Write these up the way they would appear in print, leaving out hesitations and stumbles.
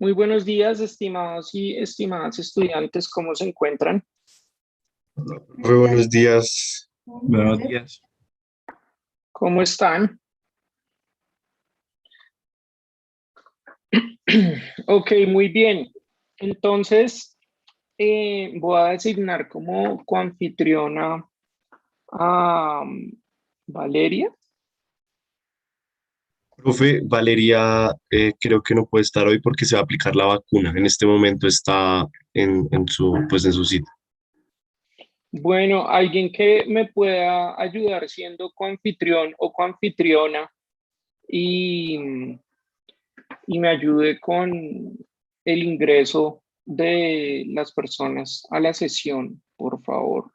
Muy buenos días, estimados y estimadas estudiantes, ¿cómo se encuentran? Muy buenos días. Buenos días. ¿Cómo están? Ok, muy bien. Entonces, voy a designar como coanfitriona a Valeria. Profe, Valeria creo que no puede estar hoy porque se va a aplicar la vacuna. En este momento está en su cita. Bueno, alguien que me pueda ayudar siendo coanfitrión o coanfitriona y, y me ayude con el ingreso de las personas a la sesión, por favor.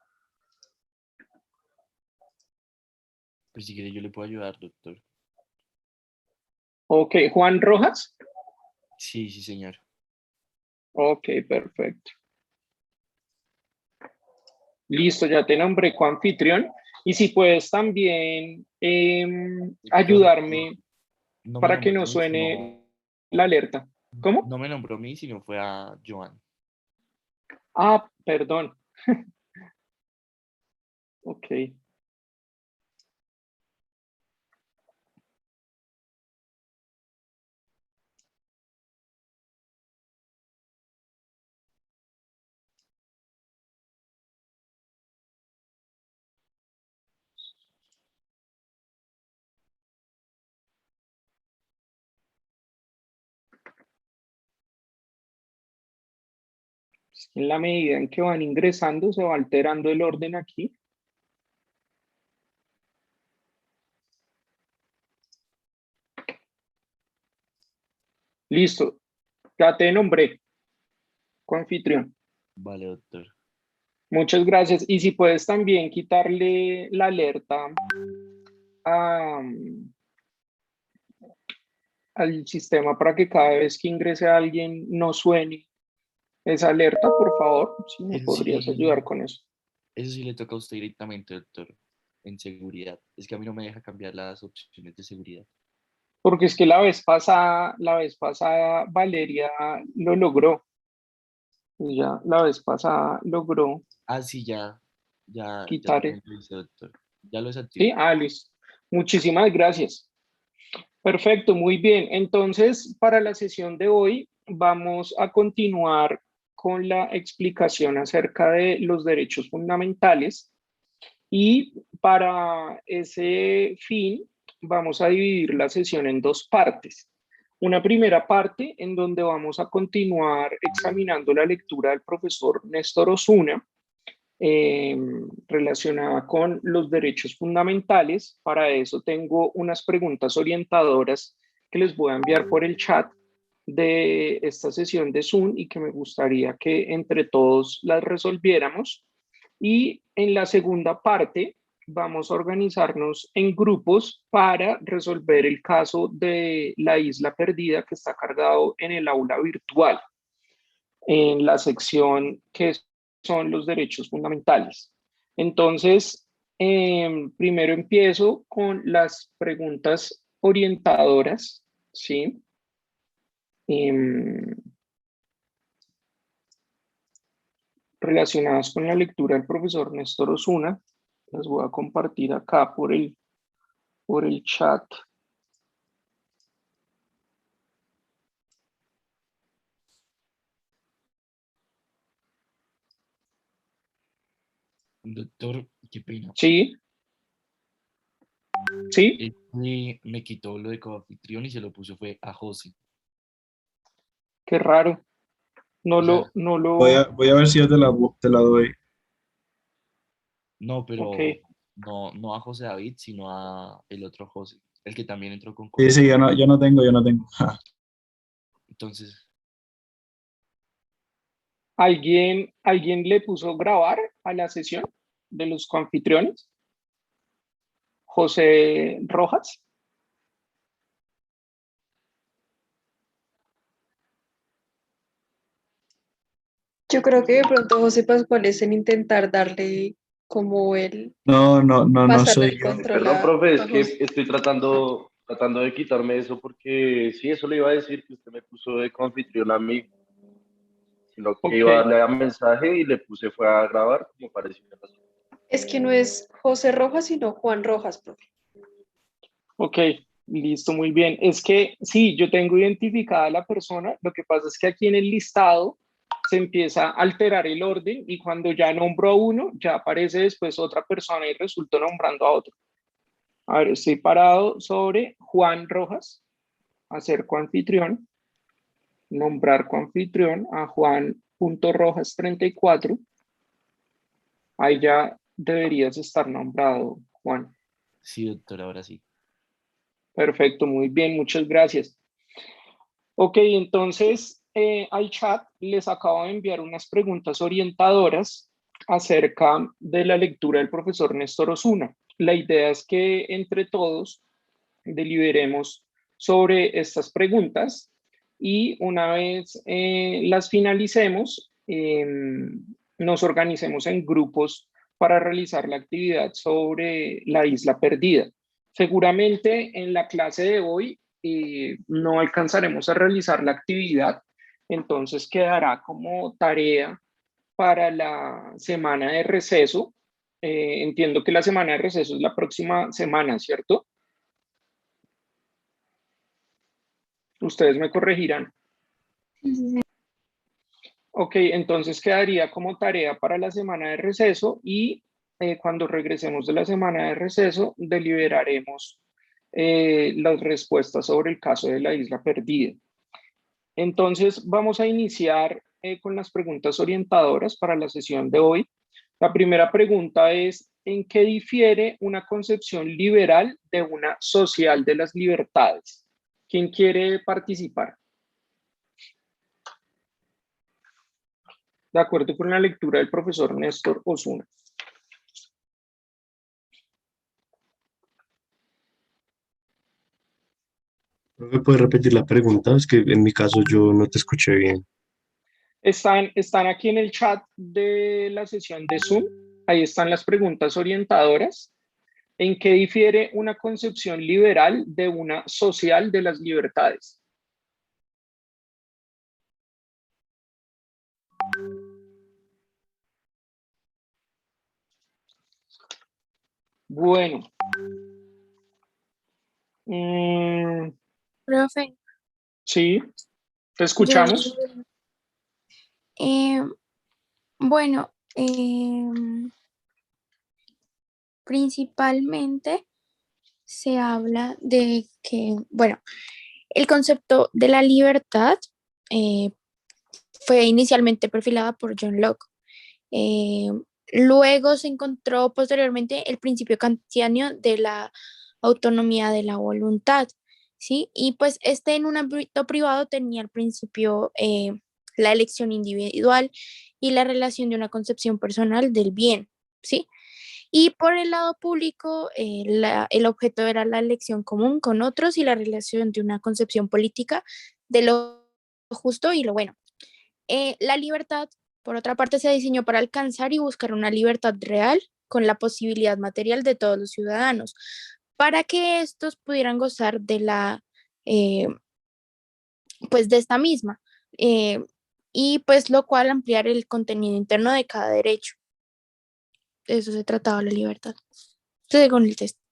Pues si quiere yo le puedo ayudar, doctor. Ok, Juan Rojas. Sí, señor. Ok, perfecto. Listo, ya te nombré coanfitrión. Y si puedes también Doctor, ayudarme no me para que nombró a no mí, suene la alerta. ¿Cómo? no me nombró a mí, sino fue a Joan. Ah, perdón. Ok. En la medida en que van ingresando, se va alterando el orden aquí. Listo, ya te nombré, coanfitrión. Vale, doctor. Muchas gracias. Y si puedes también quitarle la alerta a, al sistema para que cada vez que ingrese alguien no suene esa alerta, por favor, si me Eso podrías sí, ayudar con eso. eso sí le toca a usted directamente, doctor, en seguridad. Es que a mí no me deja cambiar las opciones de seguridad. Porque es que la vez pasada Valeria lo logró. Ya la vez pasada logró Ah, sí, ya quitar. también lo hice, doctor. Ya lo Sí, desactivé. Alice. Muchísimas gracias. Perfecto, muy bien. Entonces, para la sesión de hoy vamos a continuar con la explicación acerca de los derechos fundamentales y para ese fin vamos a dividir la sesión en dos partes. Una primera parte en donde vamos a continuar examinando la lectura del profesor Néstor Osuna eh, relacionada con los derechos fundamentales. Para eso tengo unas preguntas orientadoras que les voy a enviar por el chat de esta sesión de Zoom y que me gustaría que entre todos las resolviéramos. Y en la segunda parte vamos a organizarnos en grupos para resolver el caso de la isla perdida que está cargado en el aula virtual, en la sección que son los derechos fundamentales. Entonces, primero empiezo con las preguntas orientadoras, ¿sí? Eh, relacionadas con la lectura del profesor Néstor Osuna. Las voy a compartir acá por el chat. Doctor, qué pena. ¿Sí? ¿Sí? Me quitó lo de coanfitrión y se lo puso fue a José. Qué raro. No O sea, lo, no Voy a, lo, voy a ver si yo te la doy. no, ok. pero no a José David, sino a el otro José, el que también entró con Sí, sí, yo coanfitrión. no, yo no tengo, yo no tengo. Entonces, ¿Alguien le puso grabar a la sesión de los coanfitriones? José Rojas. Yo creo que de pronto José Pascual es en intentar darle como el No, no, no, no pasarle soy el yo. control Perdón, profe, es a que José. estoy tratando tratando de quitarme eso porque sí, eso le iba a decir que usted me puso de confitrión a mí, sino que Ok, iba a darle a mensaje y le puse fue a grabar como pareció. Es que no es José Rojas, sino Juan Rojas, profe. ok, listo, muy bien. Es que sí, yo tengo identificada a la persona, lo que pasa es que aquí en el listado se empieza a alterar el orden y cuando ya nombro a uno, ya aparece después otra persona y resulto nombrando a otro. A ver, estoy parado sobre Juan Rojas, hacer coanfitrión, nombrar coanfitrión a Juan.Rojas 34. Ahí ya deberías estar nombrado, Juan. Sí, doctor, ahora sí. Perfecto, muy bien, muchas gracias. Ok, entonces al chat les acabo de enviar unas preguntas orientadoras acerca de la lectura del profesor Néstor Osuna. La idea es que entre todos deliberemos sobre estas preguntas y una vez las finalicemos, nos organicemos en grupos para realizar la actividad sobre la isla perdida. Seguramente en la clase de hoy no alcanzaremos a realizar la actividad, entonces quedará como tarea para la semana de receso. Entiendo que la semana de receso es la próxima semana, ¿cierto? Ustedes me corregirán. Ok, entonces quedaría como tarea para la semana de receso y cuando regresemos de la semana de receso deliberaremos las respuestas sobre el caso de la isla perdida. Entonces vamos a iniciar con las preguntas orientadoras para la sesión de hoy. La primera pregunta es, ¿en qué difiere una concepción liberal de una social de las libertades? ¿Quién quiere participar? De acuerdo con la lectura del profesor Néstor Osuna. ¿Me puedes repetir la pregunta? Es que en mi caso yo no te escuché bien. Están aquí en el chat de la sesión de Zoom. Ahí están las preguntas orientadoras. ¿En qué difiere una concepción liberal de una social de las libertades? Bueno. Profe, Sí, te yo, escuchamos. eh, bueno, principalmente se habla de que, bueno, el concepto de la libertad eh, fue inicialmente perfilada por John Locke. Eh, Luego se encontró posteriormente el principio kantiano de la autonomía de la voluntad, ¿sí? Y pues este en un ámbito privado tenía el principio la elección individual y la relación de una concepción personal del bien, ¿sí? Y por el lado público, el objeto era la elección común con otros y la relación de una concepción política de lo justo y lo bueno. La libertad, por otra parte, se diseñó para alcanzar y buscar una libertad real con la posibilidad material de todos los ciudadanos, para que estos pudieran gozar de la, eh, pues de esta misma, eh, y pues lo cual ampliar el contenido interno de cada derecho. De eso se trataba la libertad, según el texto.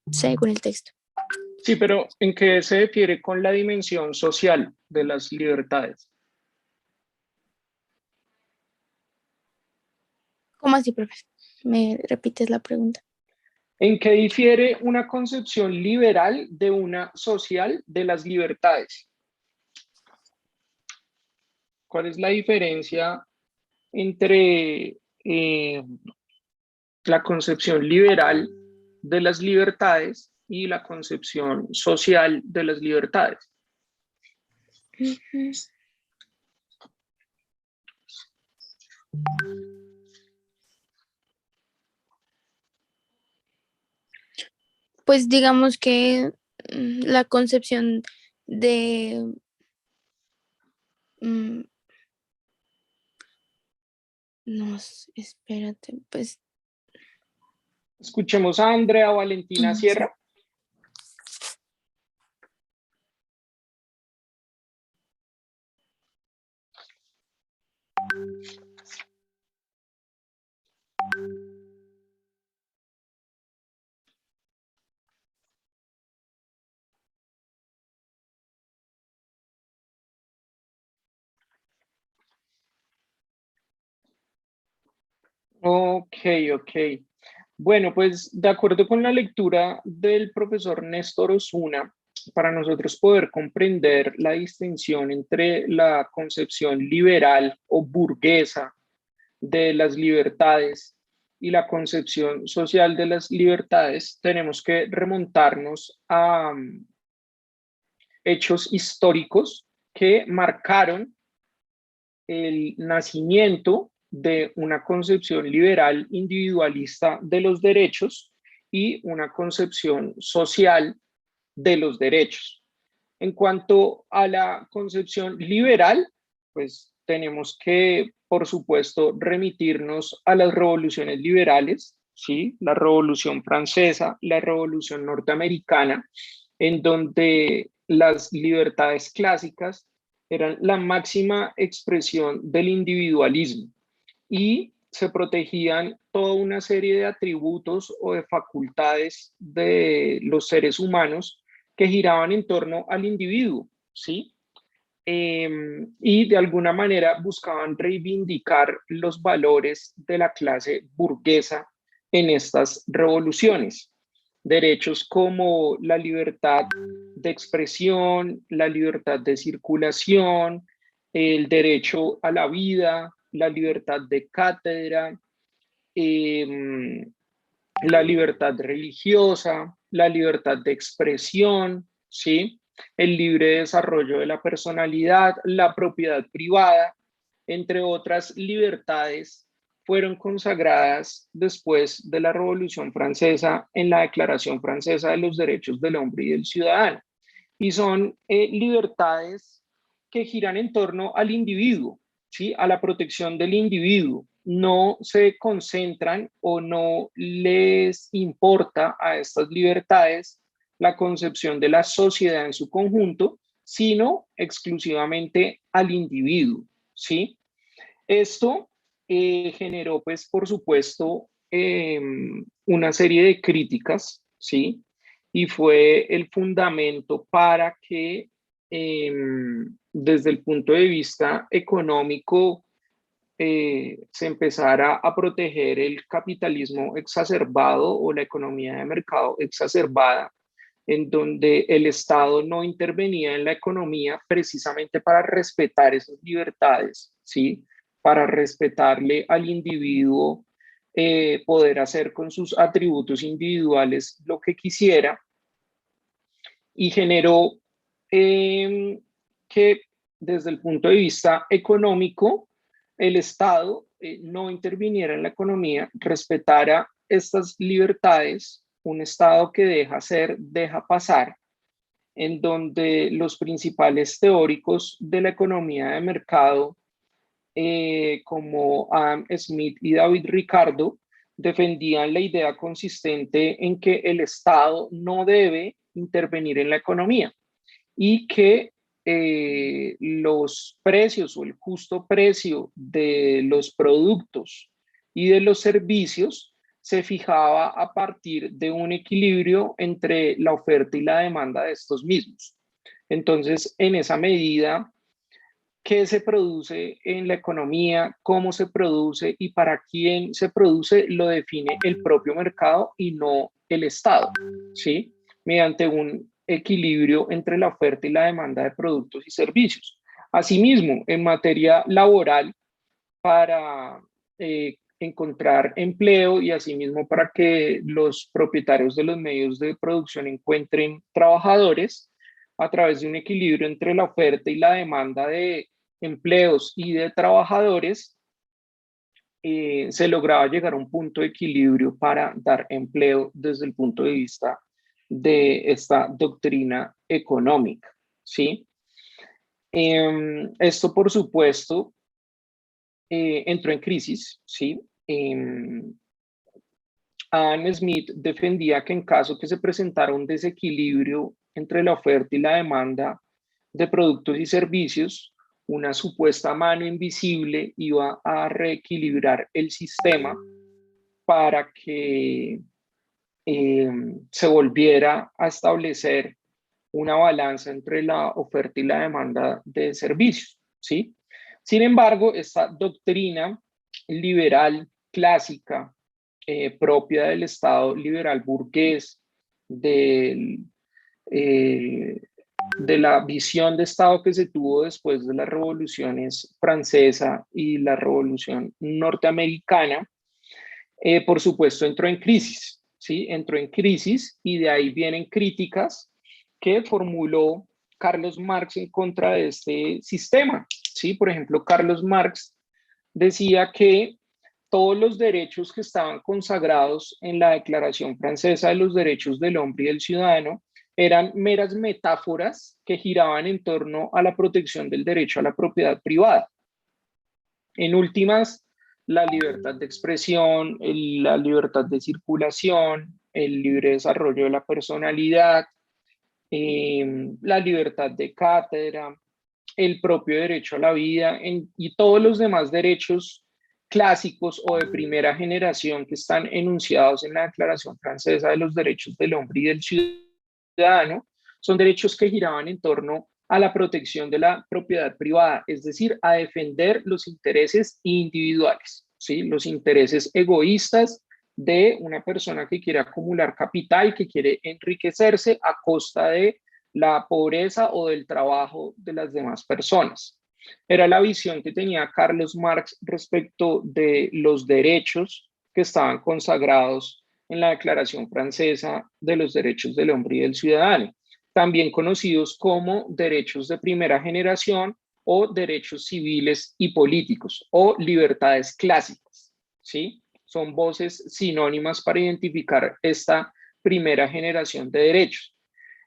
Sí, pero ¿en qué se difiere con la dimensión social de las libertades? ¿Cómo así, profesor? ¿Me repites la pregunta? ¿En qué difiere una concepción liberal de una social de las libertades? ¿Cuál es la diferencia entre la concepción liberal de las libertades y la concepción social de las libertades? Uh-huh. Pues digamos que la concepción de, mm, no, espérate, pues Escuchemos a Andrea Valentina Sierra. Ok, ok. Bueno, pues de acuerdo con la lectura del profesor Néstor Osuna, para nosotros poder comprender la distinción entre la concepción liberal o burguesa de las libertades y la concepción social de las libertades, tenemos que remontarnos a hechos históricos que marcaron el nacimiento de una concepción liberal individualista de los derechos y una concepción social de los derechos. En cuanto a la concepción liberal, pues tenemos que, por supuesto, remitirnos a las revoluciones liberales, ¿sí? La Revolución Francesa, la Revolución Norteamericana, en donde las libertades clásicas eran la máxima expresión del individualismo y se protegían toda una serie de atributos o de facultades de los seres humanos que giraban en torno al individuo, ¿sí? Y de alguna manera buscaban reivindicar los valores de la clase burguesa en estas revoluciones. Derechos como la libertad de expresión, la libertad de circulación, el derecho a la vida, la libertad de cátedra, eh, la libertad religiosa, la libertad de expresión, ¿sí? El libre desarrollo de la personalidad, la propiedad privada, entre otras libertades, fueron consagradas después de la Revolución Francesa en la Declaración Francesa de los Derechos del Hombre y del Ciudadano. Y son libertades que giran en torno al individuo, ¿sí? A la protección del individuo. No se concentran o no les importa a estas libertades la concepción de la sociedad en su conjunto, sino exclusivamente al individuo, ¿sí? Esto generó, pues, por supuesto, una serie de críticas, ¿sí? Y fue el fundamento para que, desde el punto de vista económico, se empezara a proteger el capitalismo exacerbado o la economía de mercado exacerbada, en donde el Estado no intervenía en la economía precisamente para respetar esas libertades, ¿sí? Para respetarle al individuo, poder hacer con sus atributos individuales lo que quisiera, y generó que desde el punto de vista económico, el Estado no interviniera en la economía, respetara estas libertades, un Estado que deja ser, deja pasar, en donde los principales teóricos de la economía de mercado, como Adam Smith y David Ricardo, defendían la idea consistente en que el Estado no debe intervenir en la economía y que los precios o el justo precio de los productos y de los servicios se fijaba a partir de un equilibrio entre la oferta y la demanda de estos mismos. Entonces, en esa medida, qué se produce en la economía, cómo se produce y para quién se produce, lo define el propio mercado y no el Estado, ¿sí? Mediante un equilibrio entre la oferta y la demanda de productos y servicios. Asimismo, en materia laboral, para encontrar empleo y asimismo para que los propietarios de los medios de producción encuentren trabajadores a través de un equilibrio entre la oferta y la demanda de empleos y de trabajadores, se lograba llegar a un punto de equilibrio para dar empleo desde el punto de vista de esta doctrina económica, ¿sí? Esto, por supuesto, entró en crisis, ¿sí? Adam Smith defendía que en caso que se presentara un desequilibrio entre la oferta y la demanda de productos y servicios, una supuesta mano invisible iba a reequilibrar el sistema para que se volviera a establecer una balanza entre la oferta y la demanda de servicios, ¿sí? Sin embargo, esta doctrina liberal clásica propia del Estado liberal burgués, de la visión de Estado que se tuvo después de las revoluciones francesa y la revolución norteamericana, por supuesto entró en crisis, ¿sí? Entró en crisis y de ahí vienen críticas que formuló Carlos Marx en contra de este sistema, ¿sí? Por ejemplo, Carlos Marx decía que todos los derechos que estaban consagrados en la Declaración Francesa de los Derechos del Hombre y del Ciudadano eran meras metáforas que giraban en torno a la protección del derecho a la propiedad privada. En últimas, la libertad de expresión, la libertad de circulación, el libre desarrollo de la personalidad, la libertad de cátedra, el propio derecho a la vida y todos los demás derechos clásicos o de primera generación que están enunciados en la Declaración Francesa de los Derechos del Hombre y del Ciudadano, son derechos que giraban en torno a la protección de la propiedad privada, es decir, a defender los intereses individuales, ¿sí? Los intereses egoístas de una persona que quiere acumular capital, que quiere enriquecerse a costa de la pobreza o del trabajo de las demás personas. Era la visión que tenía Carlos Marx respecto de los derechos que estaban consagrados en la Declaración Francesa de los Derechos del Hombre y del Ciudadano, también conocidos como derechos de primera generación o derechos civiles y políticos o libertades clásicas, ¿sí? Son voces sinónimas para identificar esta primera generación de derechos.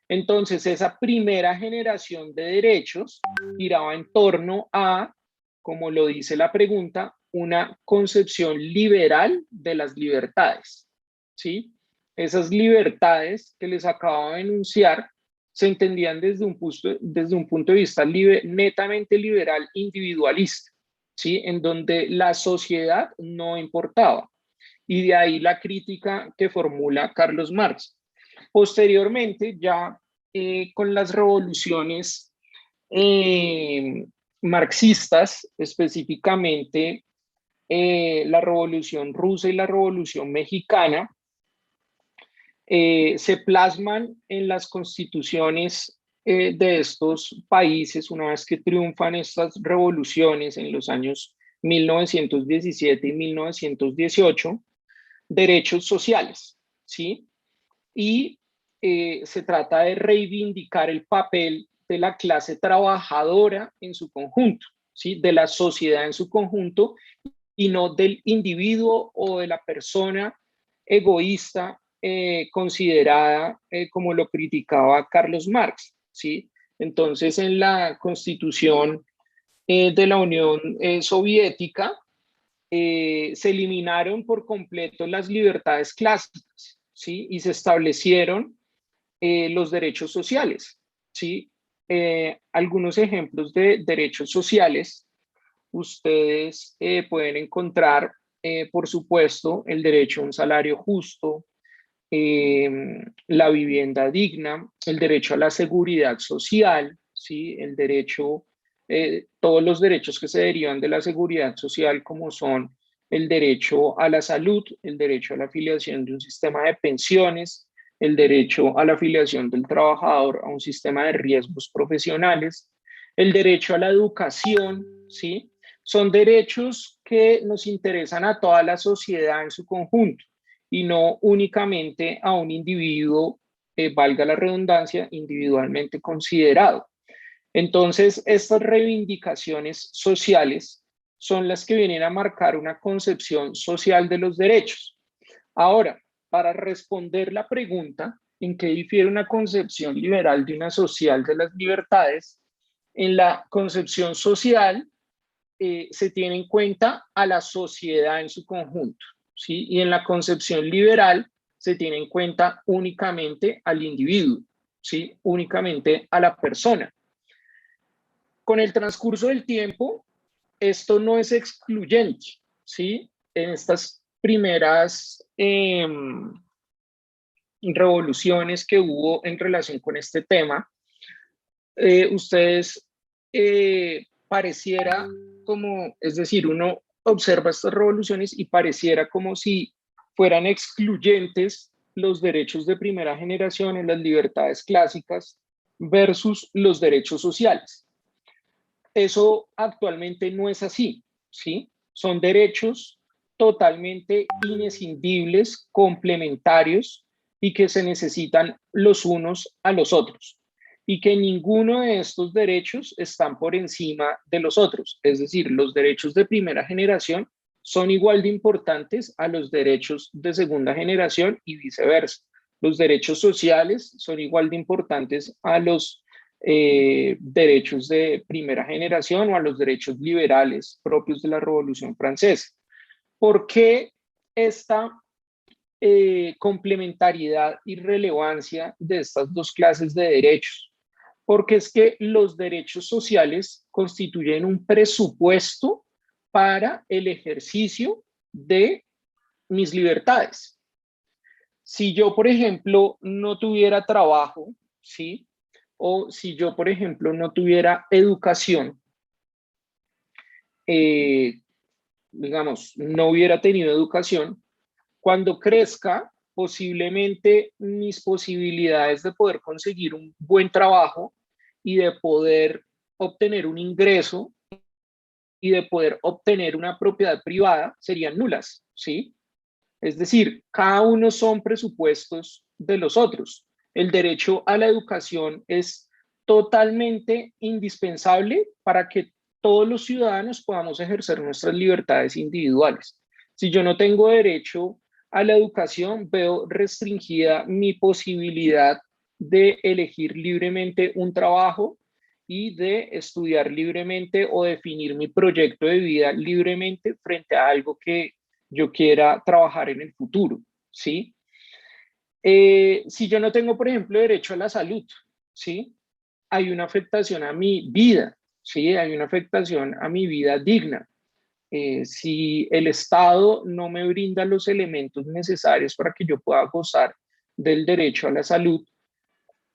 Entonces, esa primera generación de derechos giraba en torno a, como lo dice la pregunta, una concepción liberal de las libertades, ¿sí? Esas libertades que les acabo de enunciar se entendían desde un punto de vista netamente liberal individualista, ¿sí? En donde la sociedad no importaba. Y de ahí la crítica que formula Carlos Marx. Posteriormente, ya con las revoluciones marxistas, específicamente la Revolución Rusa y la Revolución Mexicana, se plasman en las constituciones de estos países una vez que triunfan estas revoluciones en los años 1917 y 1918, derechos sociales, ¿sí? Y se trata de reivindicar el papel de la clase trabajadora en su conjunto, ¿sí? De la sociedad en su conjunto y no del individuo o de la persona egoísta considerada como lo criticaba Carlos Marx, ¿sí? Entonces, en la Constitución de la Unión Soviética se eliminaron por completo las libertades clásicas, ¿sí? Y se establecieron los derechos sociales, ¿sí? Algunos ejemplos de derechos sociales ustedes pueden encontrar, por supuesto, el derecho a un salario justo, la vivienda digna, el derecho a la seguridad social, ¿sí? El derecho, todos los derechos que se derivan de la seguridad social, como son el derecho a la salud, el derecho a la afiliación de un sistema de pensiones, el derecho a la afiliación del trabajador a un sistema de riesgos profesionales, el derecho a la educación, ¿sí? Son derechos que nos interesan a toda la sociedad en su conjunto y no únicamente a un individuo, valga la redundancia, individualmente considerado. Entonces, estas reivindicaciones sociales son las que vienen a marcar una concepción social de los derechos. Ahora, para responder la pregunta, ¿en qué difiere una concepción liberal de una social de las libertades? En la concepción social se tiene en cuenta a la sociedad en su conjunto, ¿sí? Y en la concepción liberal se tiene en cuenta únicamente al individuo, ¿sí? Únicamente a la persona. Con el transcurso del tiempo, esto no es excluyente, ¿sí? En estas primeras revoluciones que hubo en relación con este tema, ustedes pareciera como, es decir, uno observa estas revoluciones y pareciera como si fueran excluyentes los derechos de primera generación en las libertades clásicas versus los derechos sociales. Eso actualmente no es así, ¿sí? Son derechos totalmente inescindibles, complementarios y que se necesitan los unos a los otros y que ninguno de estos derechos están por encima de los otros. Es decir, los derechos de primera generación son igual de importantes a los derechos de segunda generación y viceversa. Los derechos sociales son igual de importantes a los derechos de primera generación o a los derechos liberales propios de la Revolución Francesa. ¿Por qué esta complementariedad y relevancia de estas dos clases de derechos? Porque es que los derechos sociales constituyen un presupuesto para el ejercicio de mis libertades. Si yo, por ejemplo, no tuviera trabajo, ¿sí? O si yo, por ejemplo, no tuviera educación, digamos, no hubiera tenido educación, cuando crezca, posiblemente mis posibilidades de poder conseguir un buen trabajo y de poder obtener un ingreso y de poder obtener una propiedad privada serían nulas, ¿sí? Es decir, cada uno son presupuestos de los otros. El derecho a la educación es totalmente indispensable para que todos los ciudadanos podamos ejercer nuestras libertades individuales. Si yo no tengo derecho a la educación, veo restringida mi posibilidad de elegir libremente un trabajo y de estudiar libremente o definir mi proyecto de vida libremente frente a algo que yo quiera trabajar en el futuro, ¿sí? Si yo no tengo, por ejemplo, derecho a la salud, ¿sí? Hay una afectación a mi vida, ¿sí? Hay una afectación a mi vida digna. Si el Estado no me brinda los elementos necesarios para que yo pueda gozar del derecho a la salud,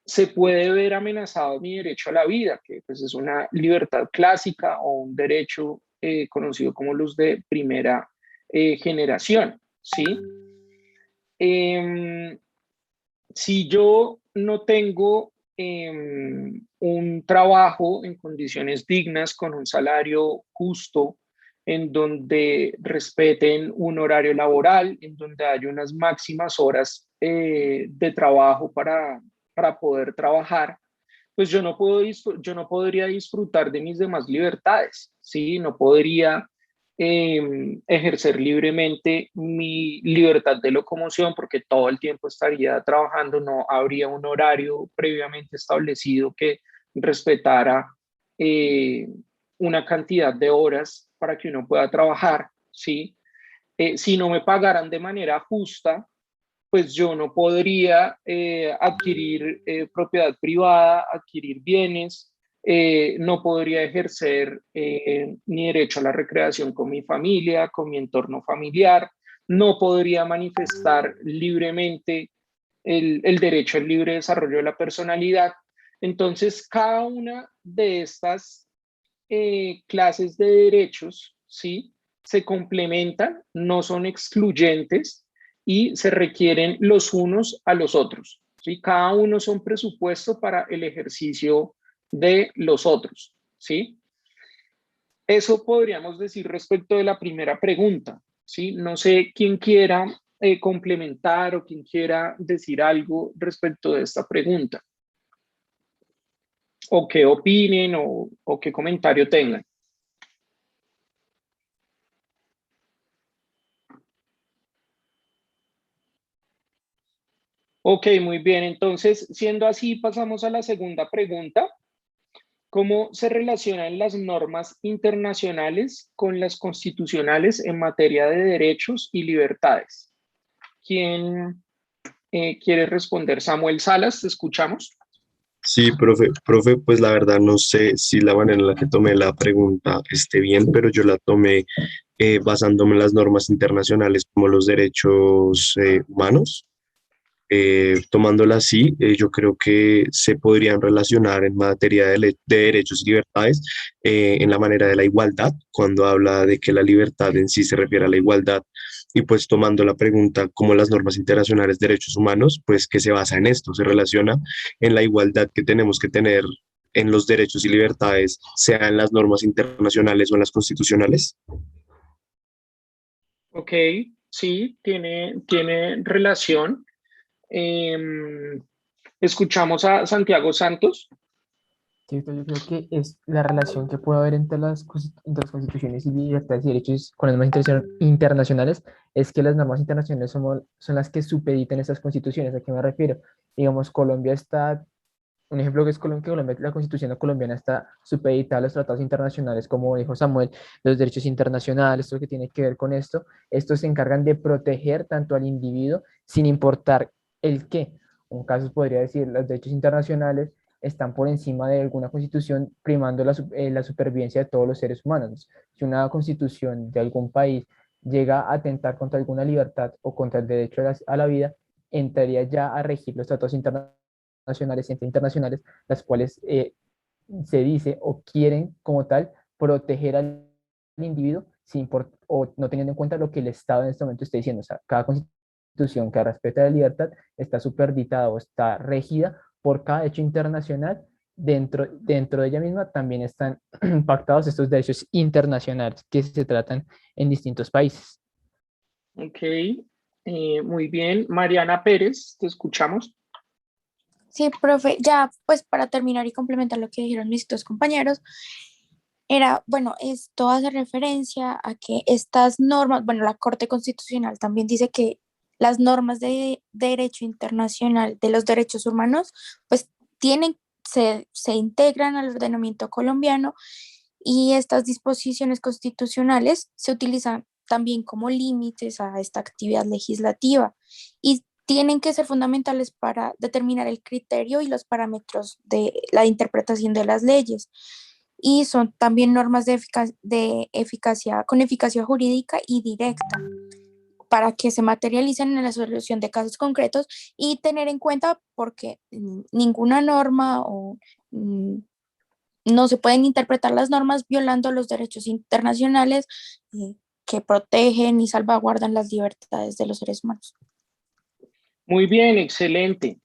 se puede ver amenazado mi derecho a la vida, que pues es una libertad clásica o un derecho conocido como los de primera generación, ¿sí? Si yo no tengo un trabajo en condiciones dignas, con un salario justo, en donde respeten un horario laboral, en donde haya unas máximas horas de trabajo para poder trabajar, pues yo no podría disfrutar de mis demás libertades, ¿sí? No podría ejercer libremente mi libertad de locomoción porque todo el tiempo estaría trabajando, no habría un horario previamente establecido que respetara una cantidad de horas para que uno pueda trabajar, ¿sí? Si no me pagaran de manera justa, pues yo no podría adquirir propiedad privada, adquirir bienes, no podría ejercer mi derecho a la recreación con mi familia, con mi entorno familiar, no podría manifestar libremente el derecho al libre desarrollo de la personalidad. Entonces, cada una de estas clases de derechos, ¿sí? Se complementan, no son excluyentes y se requieren los unos a los otros, ¿sí? Cada uno son presupuesto para el ejercicio de los otros, ¿sí? Eso podríamos decir respecto de la primera pregunta, ¿sí? No sé quién quiera complementar o quien quiera decir algo respecto de esta pregunta, o qué opinen o qué comentario tengan. Ok, muy bien. Entonces, siendo así, pasamos a la segunda pregunta. ¿Cómo se relacionan las normas internacionales con las constitucionales en materia de derechos y libertades? ¿Quién quiere responder? Samuel Salas, ¿te escuchamos? Sí, profe, pues la verdad no sé si la manera en la que tomé la pregunta esté bien, pero yo la tomé basándome en las normas internacionales como los derechos humanos. Tomándola así, yo creo que se podrían relacionar en materia de derechos y libertades en la manera de la igualdad, cuando habla de que la libertad en sí se refiere a la igualdad, y pues tomando la pregunta como las normas internacionales de derechos humanos, pues que se basa en esto, se relaciona en la igualdad que tenemos que tener en los derechos y libertades, sea en las normas internacionales o en las constitucionales. Ok, sí, tiene relación. Em, Escuchamos a Santiago Santos. ¿Cierto? Yo creo que es la relación que puede haber entre las constituciones y libertades y derechos con las normas internacionales, es que las normas internacionales son las que supeditan esas constituciones. ¿A qué me refiero? Digamos, Colombia está, un ejemplo que es Colombia, que la constitución colombiana está supeditada a los tratados internacionales, como dijo Samuel, los derechos internacionales, todo lo que tiene que ver con esto. Estos se encargan de proteger tanto al individuo sin importar el qué. Un caso podría decir, los derechos internacionales están por encima de alguna constitución, primando la supervivencia de todos los seres humanos. Si una constitución de algún país llega a atentar contra alguna libertad o contra el derecho a la vida, entraría ya a regir los tratados internacionales y internacionales, las cuales se dice o quieren como tal proteger al individuo o no teniendo en cuenta lo que el Estado en este momento está diciendo. O sea, cada constitución que respeta la libertad está superditada o está regida por cada hecho internacional. Dentro de ella misma también están pactados estos derechos internacionales que se tratan en distintos países. Ok, muy bien. Mariana Pérez, te escuchamos. Sí, profe, ya pues para terminar y complementar lo que dijeron mis dos compañeros, bueno, esto hace referencia a que estas normas, bueno, la Corte Constitucional también dice que las normas de derecho internacional de los derechos humanos, pues se integran al ordenamiento colombiano y estas disposiciones constitucionales se utilizan también como límites a esta actividad legislativa y tienen que ser fundamentales para determinar el criterio y los parámetros de la interpretación de las leyes. Y son también normas de eficacia, con eficacia jurídica y directa para que se materialicen en la solución de casos concretos y tener en cuenta porque ninguna norma o no se pueden interpretar las normas violando los derechos internacionales que protegen y salvaguardan las libertades de los seres humanos. Muy bien, excelente.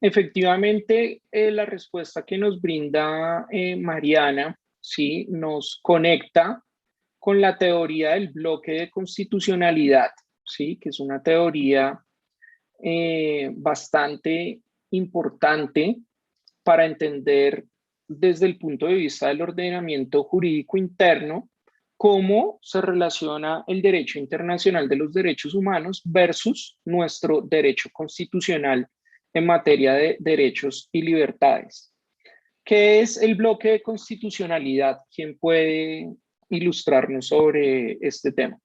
Efectivamente, la respuesta que nos brinda Mariana, ¿sí? Nos conecta con la teoría del bloque de constitucionalidad, ¿sí? Que es una teoría bastante importante para entender desde el punto de vista del ordenamiento jurídico interno cómo se relaciona el derecho internacional de los derechos humanos versus nuestro derecho constitucional en materia de derechos y libertades. ¿Qué es el bloque de constitucionalidad? ¿Quién puede ilustrarnos sobre este tema?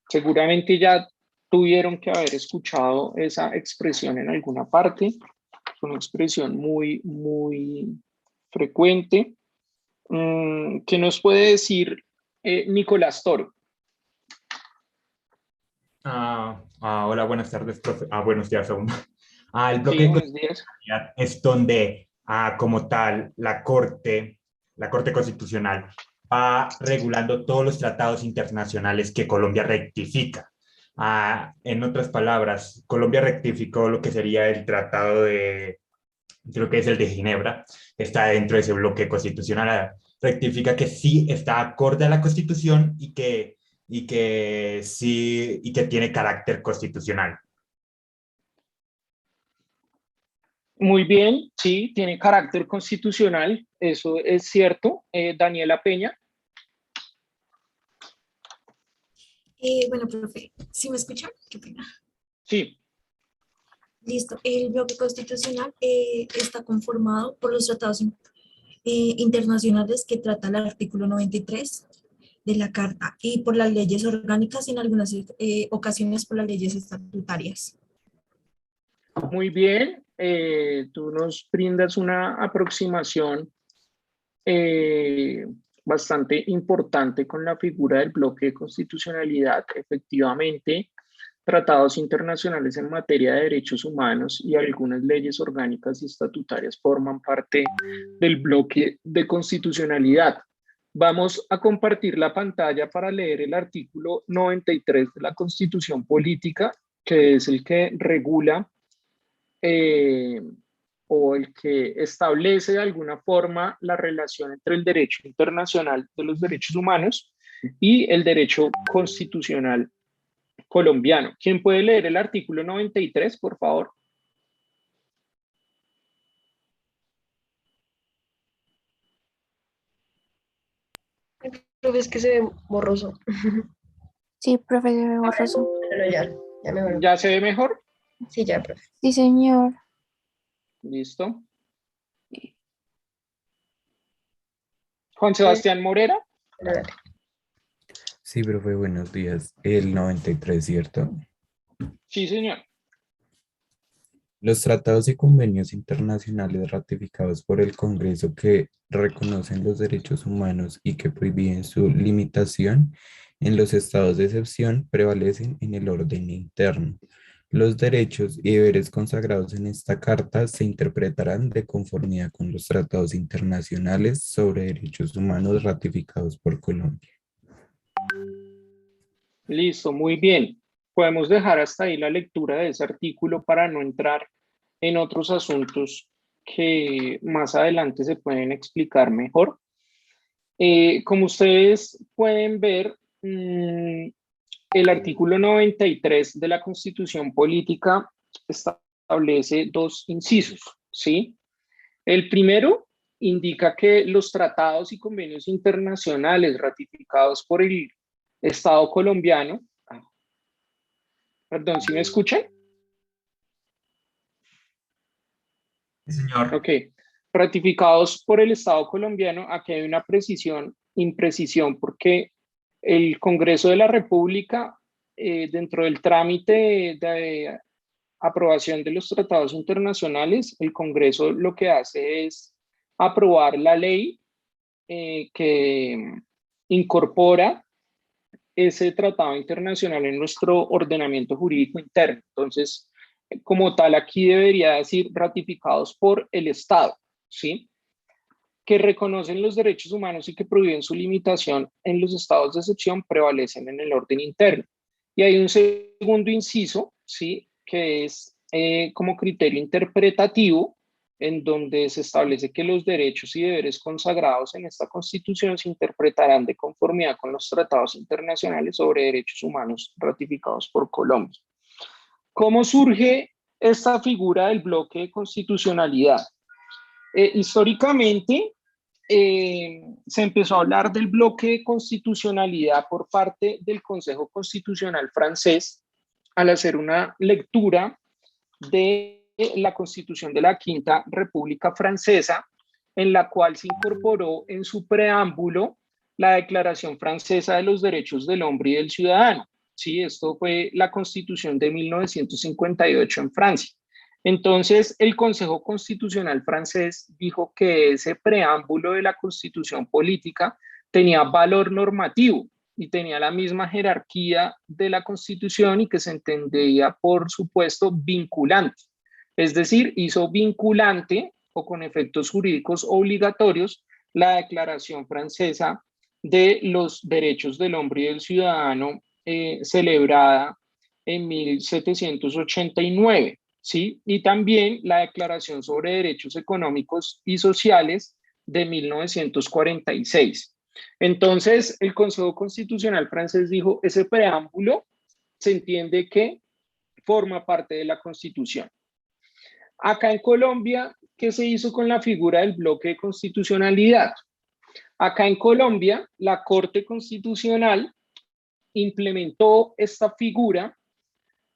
Seguramente ya tuvieron que haber escuchado esa expresión en alguna parte. Es una expresión muy frecuente. ¿Qué nos puede decir Nicolás Toro? Hola, buenas tardes, profe. Buenos días aún. El bloque Sí, de buenos días. constitucionalidad es donde, como tal, la Corte Constitucional va regulando todos los tratados internacionales que Colombia rectifica. En otras palabras, Colombia rectificó lo que sería el tratado creo que es el de Ginebra, está dentro de ese bloque constitucional. Rectifica que sí está acorde a la Constitución y que tiene carácter constitucional. Muy bien, sí, tiene carácter constitucional, eso es cierto. Daniela Peña. Bueno, profe, ¿sí me escuchan? Qué pena. Sí. Listo. El bloque constitucional está conformado por los tratados internacionales que trata el artículo 93 de la Carta y por las leyes orgánicas y en algunas ocasiones por las leyes estatutarias. Muy bien, tú nos brindas una aproximación bastante importante con la figura del bloque de constitucionalidad. Efectivamente, tratados internacionales en materia de derechos humanos y algunas leyes orgánicas y estatutarias forman parte del bloque de constitucionalidad. Vamos a compartir la pantalla para leer el artículo 93 de la Constitución Política, que es el que regula o el que establece de alguna forma la relación entre el derecho internacional de los derechos humanos y el derecho constitucional colombiano. ¿Quién puede leer el artículo 93, por favor? Profe, es que se ve borroso. Sí, profe, se ve borroso. Pero ya me veo. ¿Ya se ve mejor? Sí, ya, profe. Sí, señor. Listo. Juan Sebastián Morera. Dale. Sí, profe, buenos días. El 93, ¿cierto? Sí, señor. Los tratados y convenios internacionales ratificados por el Congreso que reconocen los derechos humanos y que prohíben su limitación en los estados de excepción prevalecen en el orden interno. Los derechos y deberes consagrados en esta carta se interpretarán de conformidad con los tratados internacionales sobre derechos humanos ratificados por Colombia. Listo, muy bien. Podemos dejar hasta ahí la lectura de ese artículo para no entrar en otros asuntos que más adelante se pueden explicar mejor. Como ustedes pueden ver, el artículo 93 de la Constitución Política establece dos incisos, ¿sí? El primero indica que los tratados y convenios internacionales ratificados por el Estado colombiano, perdón, ¿sí me escuchan? Sí, señor. Ok, ratificados por el Estado colombiano, aquí hay una imprecisión, porque el Congreso de la República, dentro del trámite de aprobación de los tratados internacionales, el Congreso lo que hace es aprobar la ley que incorpora ese tratado internacional en nuestro ordenamiento jurídico interno. Entonces, como tal, aquí debería decir ratificados por el Estado, ¿sí? Que reconocen los derechos humanos y que prohíben su limitación en los estados de excepción prevalecen en el orden interno. Y hay un segundo inciso, ¿sí? Que es como criterio interpretativo, en donde se establece que los derechos y deberes consagrados en esta Constitución se interpretarán de conformidad con los tratados internacionales sobre derechos humanos ratificados por Colombia. ¿Cómo surge esta figura del bloque de constitucionalidad? Históricamente, se empezó a hablar del bloque de constitucionalidad por parte del Consejo Constitucional francés al hacer una lectura de la Constitución de la Quinta República Francesa, en la cual se incorporó en su preámbulo la Declaración Francesa de los Derechos del Hombre y del Ciudadano. Sí, esto fue la Constitución de 1958 en Francia. Entonces, el Consejo Constitucional francés dijo que ese preámbulo de la Constitución Política tenía valor normativo y tenía la misma jerarquía de la Constitución y que se entendía, por supuesto, vinculante. Es decir, hizo vinculante o con efectos jurídicos obligatorios la Declaración Francesa de los Derechos del Hombre y del Ciudadano celebrada en 1789. ¿Sí? Y también la Declaración sobre Derechos Económicos y Sociales de 1946. Entonces, el Consejo Constitucional francés dijo, ese preámbulo se entiende que forma parte de la Constitución. Acá en Colombia, ¿qué se hizo con la figura del bloque de constitucionalidad? Acá en Colombia, la Corte Constitucional implementó esta figura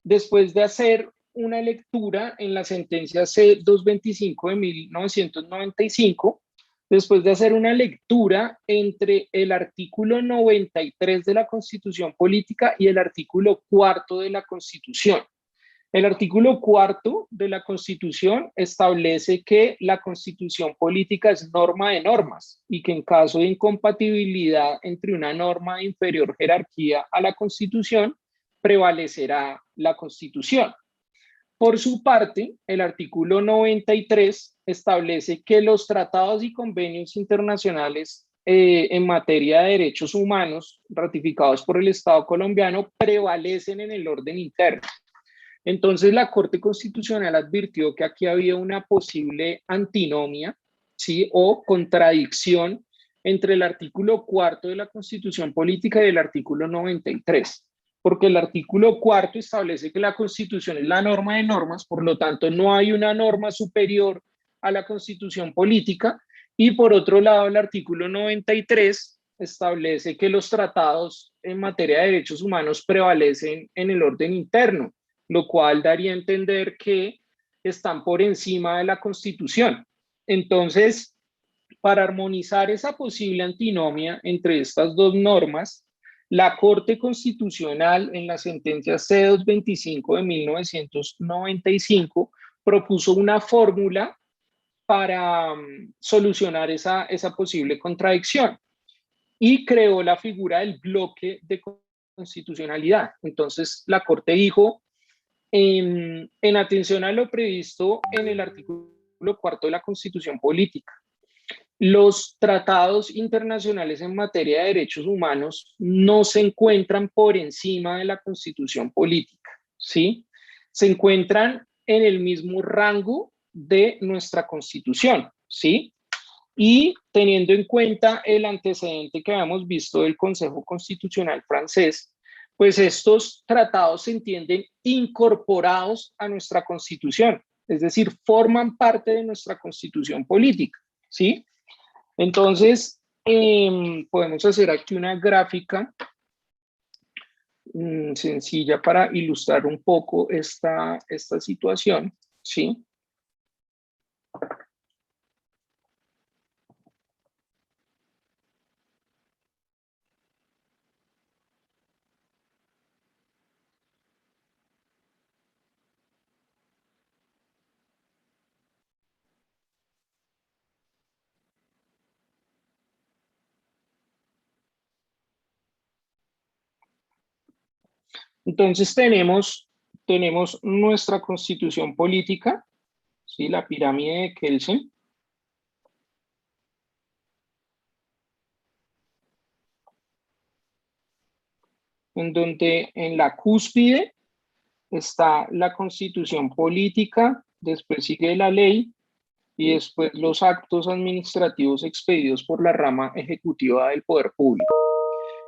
después de hacer una lectura en la sentencia C-225 de 1995, después de hacer una lectura entre el artículo 93 de la Constitución Política y el artículo 4 de la Constitución. El artículo 4 de la Constitución establece que la Constitución política es norma de normas y que en caso de incompatibilidad entre una norma de inferior jerarquía a la Constitución, prevalecerá la Constitución. Por su parte, el artículo 93 establece que los tratados y convenios internacionales en materia de derechos humanos ratificados por el Estado colombiano prevalecen en el orden interno. Entonces, la Corte Constitucional advirtió que aquí había una posible antinomia, ¿sí? O contradicción entre el artículo 4 de la Constitución Política y el artículo 93, porque el artículo 4 establece que la Constitución es la norma de normas, por lo tanto, no hay una norma superior a la Constitución Política, y por otro lado, el artículo 93 establece que los tratados en materia de derechos humanos prevalecen en el orden interno, lo cual daría a entender que están por encima de la Constitución. Entonces, para armonizar esa posible antinomia entre estas dos normas, la Corte Constitucional, en la sentencia C-225 de 1995, propuso una fórmula para solucionar esa posible contradicción y creó la figura del bloque de constitucionalidad. Entonces, la Corte dijo, en atención a lo previsto en el artículo 4 de la Constitución Política, los tratados internacionales en materia de derechos humanos no se encuentran por encima de la Constitución Política, ¿sí? Se encuentran en el mismo rango de nuestra Constitución, ¿sí? Y teniendo en cuenta el antecedente que habíamos visto del Consejo Constitucional francés, pues estos tratados se entienden incorporados a nuestra Constitución, es decir, forman parte de nuestra Constitución política, ¿sí? Entonces, podemos hacer aquí una gráfica sencilla para ilustrar un poco esta situación, ¿sí? Entonces tenemos nuestra Constitución política, ¿sí? La pirámide de Kelsen. En donde en la cúspide está la Constitución política, después sigue la ley y después los actos administrativos expedidos por la rama ejecutiva del poder público.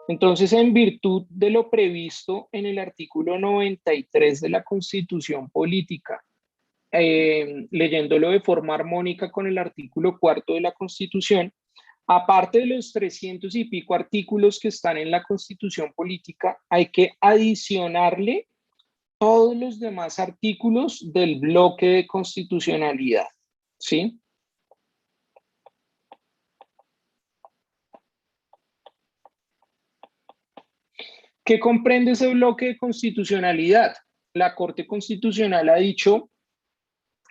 Entonces, en virtud de lo previsto en el artículo 93 de la Constitución Política, leyéndolo de forma armónica con el artículo 4 de la Constitución, aparte de los 300 y pico artículos que están en la Constitución Política, hay que adicionarle todos los demás artículos del bloque de constitucionalidad, ¿sí? ¿Qué comprende ese bloque de constitucionalidad? La Corte Constitucional ha dicho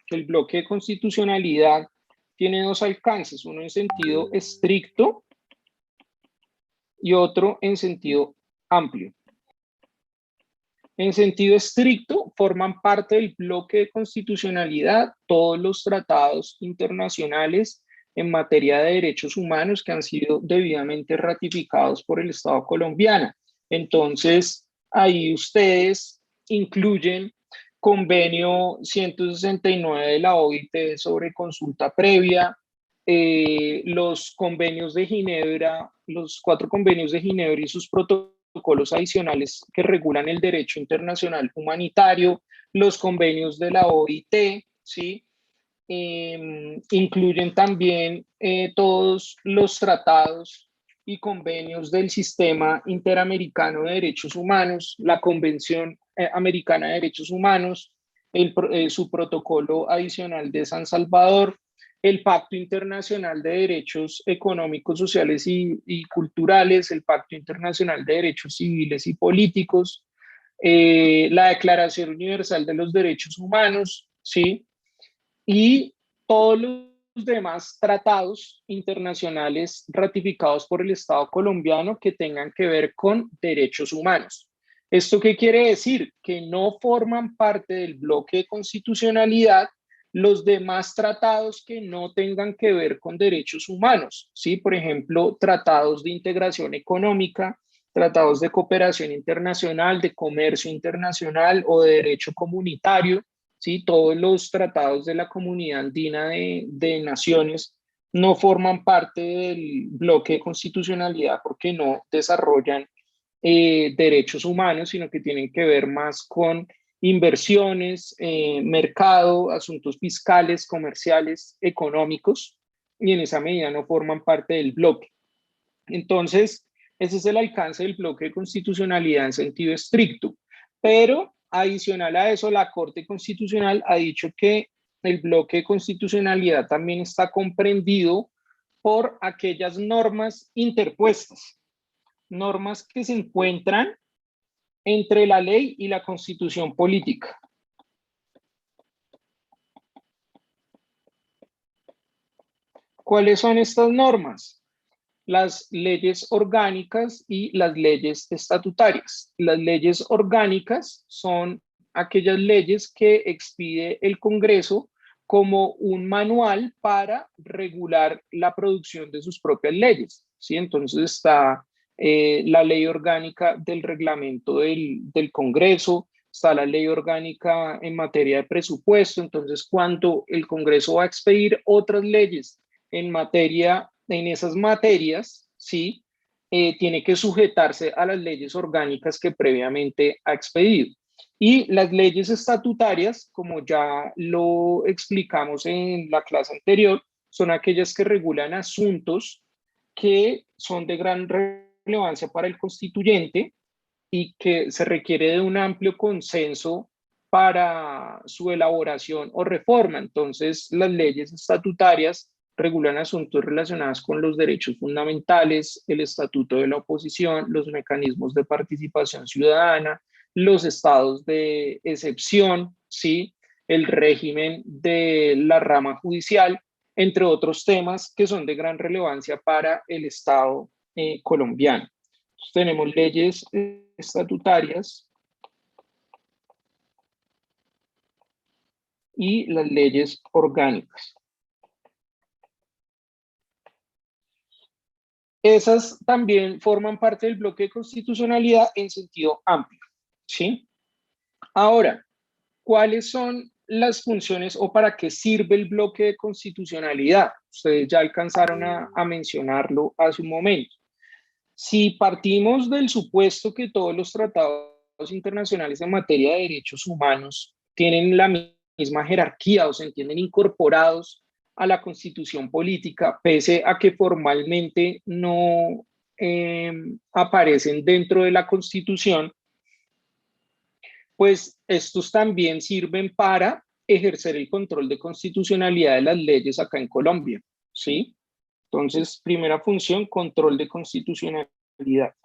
que el bloque de constitucionalidad tiene dos alcances, uno en sentido estricto y otro en sentido amplio. En sentido estricto, forman parte del bloque de constitucionalidad todos los tratados internacionales en materia de derechos humanos que han sido debidamente ratificados por el Estado colombiano. Entonces, ahí ustedes incluyen convenio 169 de la OIT sobre consulta previa, los convenios de Ginebra, los 4 convenios de Ginebra y sus protocolos adicionales que regulan el derecho internacional humanitario, los convenios de la OIT, ¿sí? Incluyen también todos los tratados y convenios del Sistema Interamericano de Derechos Humanos, la Convención Americana de Derechos Humanos, su protocolo adicional de San Salvador, el Pacto Internacional de Derechos Económicos, Sociales y Culturales, el Pacto Internacional de Derechos Civiles y Políticos, la Declaración Universal de los Derechos Humanos, ¿sí? Y todos los demás tratados internacionales ratificados por el Estado colombiano que tengan que ver con derechos humanos. ¿Esto qué quiere decir? Que no forman parte del bloque de constitucionalidad los demás tratados que no tengan que ver con derechos humanos, ¿sí? Por ejemplo, tratados de integración económica, tratados de cooperación internacional, de comercio internacional o de derecho comunitario, ¿sí? Todos los tratados de la Comunidad Andina de Naciones no forman parte del bloque de constitucionalidad porque no desarrollan derechos humanos, sino que tienen que ver más con inversiones, mercado, asuntos fiscales, comerciales, económicos, y en esa medida no forman parte del bloque. Entonces, ese es el alcance del bloque de constitucionalidad en sentido estricto. Pero adicional a eso, la Corte Constitucional ha dicho que el bloque de constitucionalidad también está comprendido por aquellas normas interpuestas, normas que se encuentran entre la ley y la constitución política. ¿Cuáles son estas normas? Las leyes orgánicas y las leyes estatutarias. Las leyes orgánicas son aquellas leyes que expide el Congreso como un manual para regular la producción de sus propias leyes, ¿sí? Entonces está la ley orgánica del reglamento del Congreso, está la ley orgánica en materia de presupuesto. Entonces, cuando el Congreso va a expedir otras leyes en esas materias, ¿sí? Tiene que sujetarse a las leyes orgánicas que previamente ha expedido. Y las leyes estatutarias, como ya lo explicamos en la clase anterior, son aquellas que regulan asuntos que son de gran relevancia para el constituyente y que se requiere de un amplio consenso para su elaboración o reforma. Entonces, las leyes estatutarias regulan asuntos relacionados con los derechos fundamentales, el estatuto de la oposición, los mecanismos de participación ciudadana, los estados de excepción, ¿sí? El régimen de la rama judicial, entre otros temas que son de gran relevancia para el Estado colombiano. Entonces, tenemos leyes estatutarias y las leyes orgánicas. Esas también forman parte del bloque de constitucionalidad en sentido amplio, ¿sí? Ahora, ¿cuáles son las funciones o para qué sirve el bloque de constitucionalidad? Ustedes ya alcanzaron a mencionarlo hace un momento. Si partimos del supuesto que todos los tratados internacionales en materia de derechos humanos tienen la misma jerarquía o se entienden incorporados a la constitución política, pese a que formalmente no aparecen dentro de la constitución, pues estos también sirven para ejercer el control de constitucionalidad de las leyes acá en Colombia, ¿sí? Entonces, primera función, control de constitucionalidad.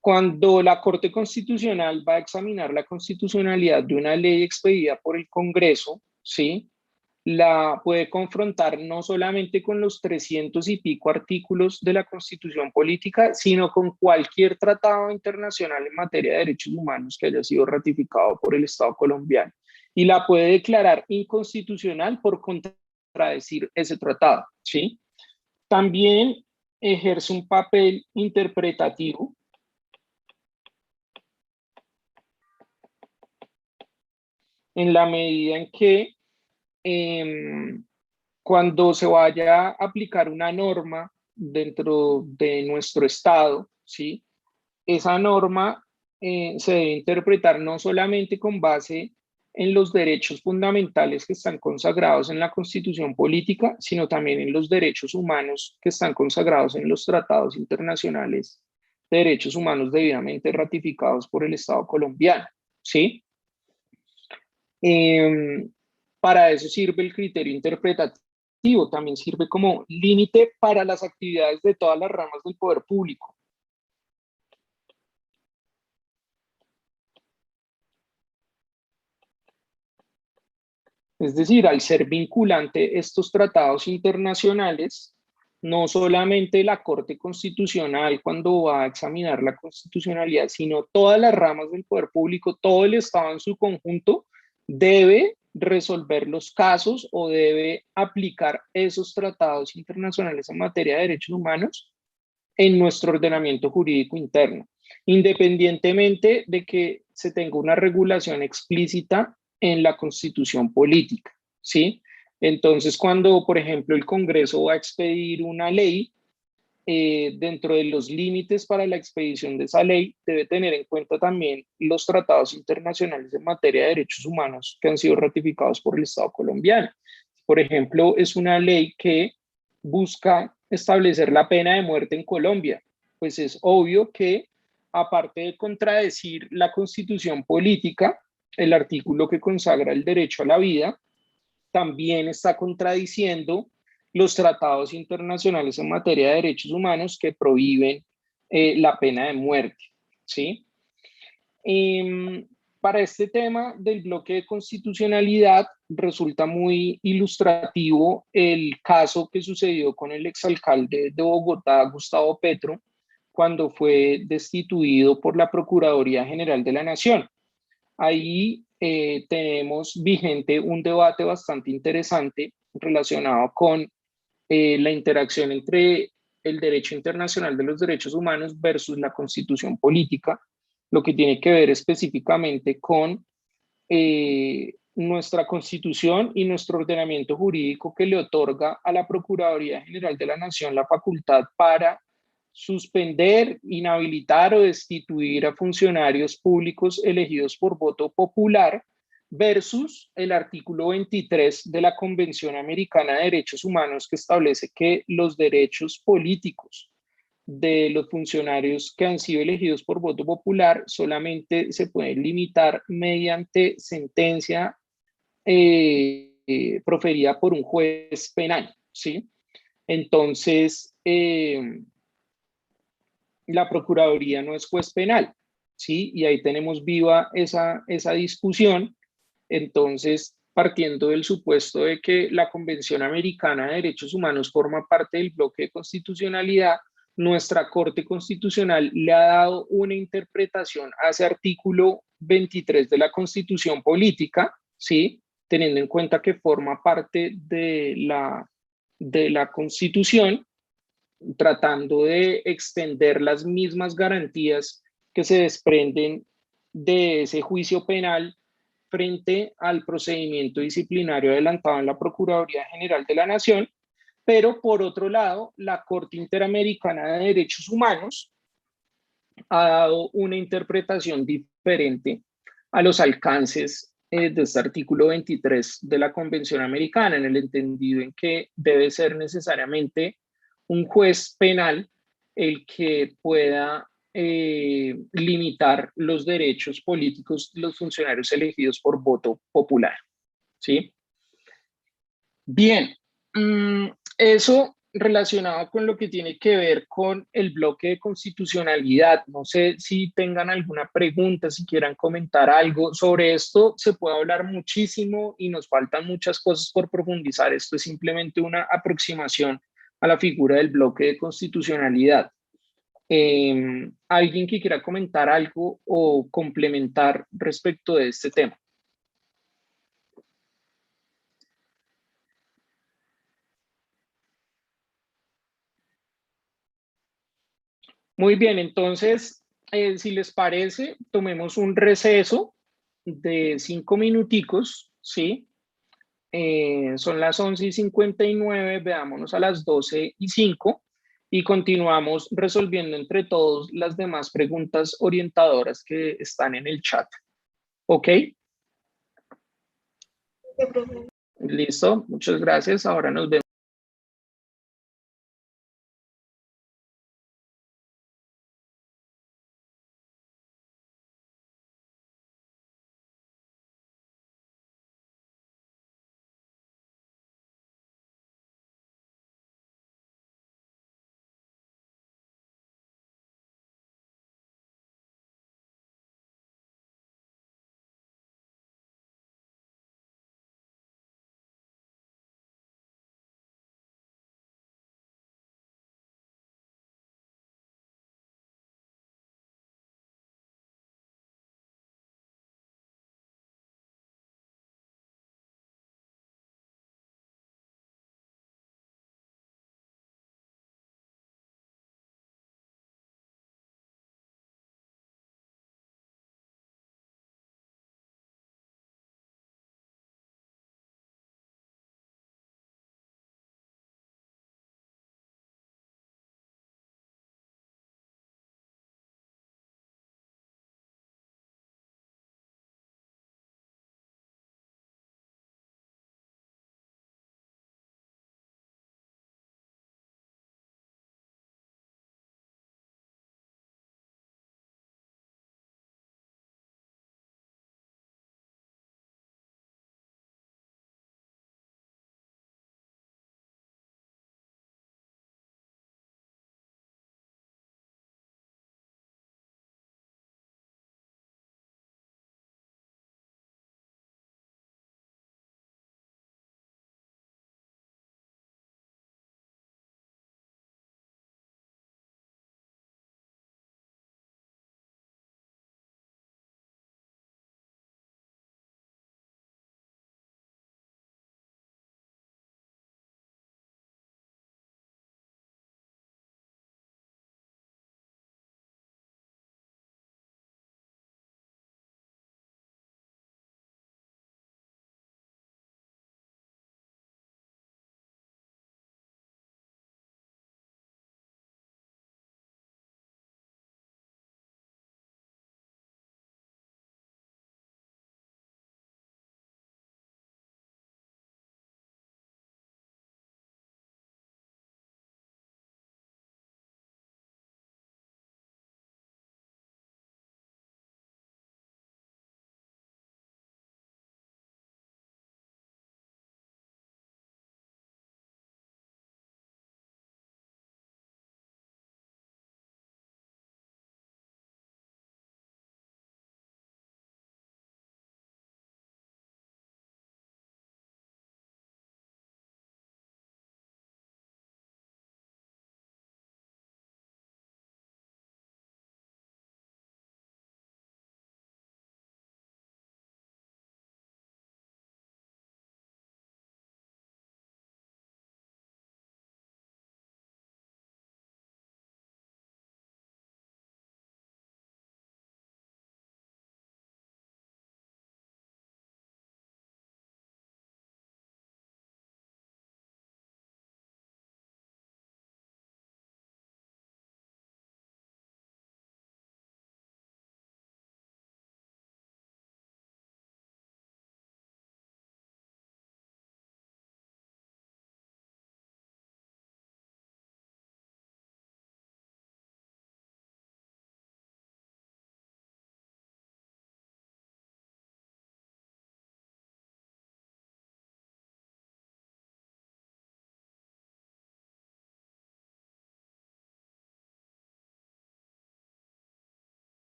Cuando la Corte Constitucional va a examinar la constitucionalidad de una ley expedida por el Congreso, ¿sí? La puede confrontar no solamente con los 300 y pico artículos de la Constitución política, sino con cualquier tratado internacional en materia de derechos humanos que haya sido ratificado por el Estado colombiano. Y la puede declarar inconstitucional por contradecir ese tratado, ¿sí? También ejerce un papel interpretativo en la medida en que cuando se vaya a aplicar una norma dentro de nuestro estado, ¿sí? Esa norma se debe interpretar no solamente con base en los derechos fundamentales que están consagrados en la Constitución política, sino también en los derechos humanos que están consagrados en los tratados internacionales de derechos humanos debidamente ratificados por el Estado colombiano, ¿sí? Para eso sirve el criterio interpretativo. limitativo, también sirve como límite para las actividades de todas las ramas del poder público. Es decir, al ser vinculante estos tratados internacionales, no solamente la Corte Constitucional cuando va a examinar la constitucionalidad, sino todas las ramas del poder público, todo el Estado en su conjunto, debe resolver los casos o debe aplicar esos tratados internacionales en materia de derechos humanos en nuestro ordenamiento jurídico interno, independientemente de que se tenga una regulación explícita en la constitución política, ¿sí? Entonces, cuando, por ejemplo, el Congreso va a expedir una ley, dentro de los límites para la expedición de esa ley, debe tener en cuenta también los tratados internacionales en materia de derechos humanos que han sido ratificados por el Estado colombiano. Por ejemplo, es una ley que busca establecer la pena de muerte en Colombia. Pues es obvio que, aparte de contradecir la constitución política, el artículo que consagra el derecho a la vida, también está contradiciendo los tratados internacionales en materia de derechos humanos que prohíben la pena de muerte, ¿sí? Para este tema del bloque de constitucionalidad resulta muy ilustrativo el caso que sucedió con el exalcalde de Bogotá, Gustavo Petro, cuando fue destituido por la Procuraduría General de la Nación. Ahí tenemos vigente un debate bastante interesante relacionado con la interacción entre el derecho internacional de los derechos humanos versus la constitución política, lo que tiene que ver específicamente con nuestra constitución y nuestro ordenamiento jurídico que le otorga a la Procuraduría General de la Nación la facultad para suspender, inhabilitar o destituir a funcionarios públicos elegidos por voto popular versus el artículo 23 de la Convención Americana de Derechos Humanos que establece que los derechos políticos de los funcionarios que han sido elegidos por voto popular solamente se pueden limitar mediante sentencia proferida por un juez penal, ¿sí? Entonces, la Procuraduría no es juez penal, ¿sí? Y ahí tenemos viva esa discusión. Entonces, partiendo del supuesto de que la Convención Americana de Derechos Humanos forma parte del bloque de constitucionalidad, nuestra Corte Constitucional le ha dado una interpretación a ese artículo 23 de la Constitución Política, ¿sí? Teniendo en cuenta que forma parte de la Constitución, tratando de extender las mismas garantías que se desprenden de ese juicio penal frente al procedimiento disciplinario adelantado en la Procuraduría General de la Nación, pero por otro lado, la Corte Interamericana de Derechos Humanos ha dado una interpretación diferente a los alcances de este artículo 23 de la Convención Americana, en el entendido en que debe ser necesariamente un juez penal el que pueda limitar los derechos políticos de los funcionarios elegidos por voto popular, ¿sí? Bien, eso relacionado con lo que tiene que ver con el bloque de constitucionalidad. No sé si tengan alguna pregunta, si quieran comentar algo sobre esto. Se puede hablar muchísimo y nos faltan muchas cosas por profundizar. Esto es simplemente una aproximación a la figura del bloque de constitucionalidad. ¿Alguien que quiera comentar algo o complementar respecto de este tema? Muy bien, entonces, si les parece, tomemos un receso de 5 minuticos, ¿sí? Son las 11:59, veámonos a las 12:05 y continuamos resolviendo entre todos las demás preguntas orientadoras que están en el chat. ¿Ok? Listo, muchas gracias. Ahora nos vemos.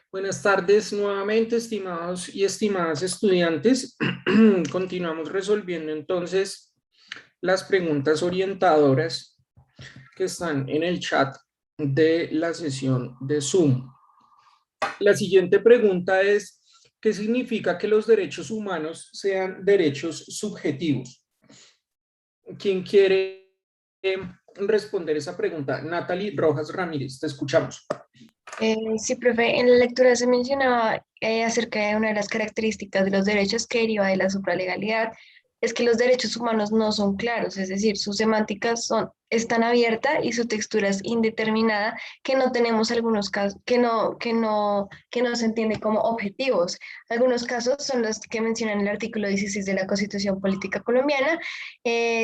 Buenas tardes nuevamente, estimados y estimadas estudiantes. Continuamos resolviendo entonces las preguntas orientadoras que están en el chat de la sesión de Zoom. La siguiente pregunta es, ¿qué significa que los derechos humanos sean derechos subjetivos? ¿Quién quiere responder esa pregunta? Natalie Rojas Ramírez, te escuchamos. Sí, profe, en la lectura se mencionaba acerca de una de las características de los derechos que deriva de la supralegalidad, es que los derechos humanos no son claros, es decir, sus semánticas es tan abierta y su textura es indeterminada que no tenemos algunos casos, que no se entiende como objetivos. Algunos casos son los que mencionan el artículo 16 de la Constitución Política Colombiana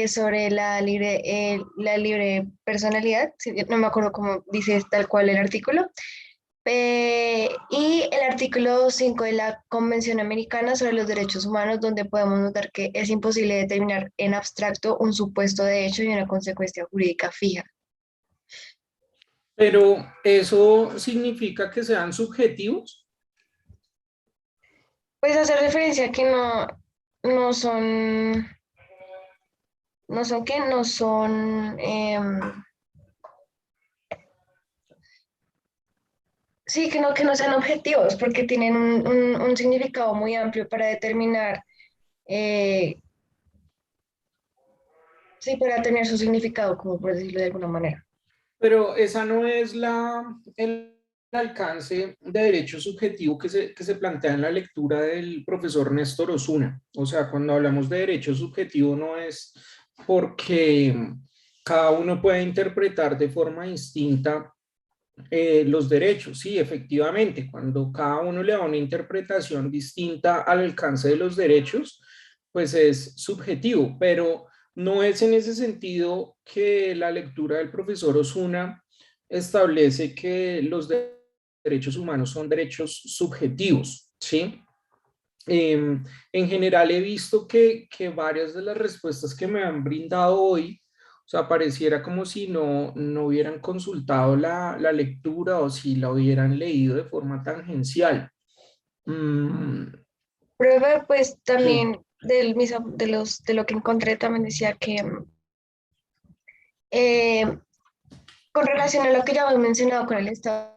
sobre la libre personalidad, no me acuerdo cómo dice tal cual el artículo. Y el artículo 5 de la Convención Americana sobre los Derechos Humanos, donde podemos notar que es imposible determinar en abstracto un supuesto de hecho y una consecuencia jurídica fija. Pero ¿eso significa que sean subjetivos? Pues hace referencia a que no son, sí, que no sean objetivos, porque tienen un significado muy amplio para determinar, sí, para tener su significado, como por decirlo de alguna manera. Pero esa no es el alcance de derecho subjetivo que se plantea en la lectura del profesor Néstor Osuna. O sea, cuando hablamos de derecho subjetivo no es porque cada uno puede interpretar de forma distinta los derechos. Sí, efectivamente, cuando cada uno le da una interpretación distinta al alcance de los derechos, pues es subjetivo, pero no es en ese sentido que la lectura del profesor Osuna establece que los derechos humanos son derechos subjetivos, ¿sí? En general he visto que varias de las respuestas que me han brindado hoy, o sea, pareciera como si no hubieran consultado la lectura o si la hubieran leído de forma tangencial. Prueba, pues también de lo que encontré también decía que con relación a lo que ya hemos mencionado con el Estado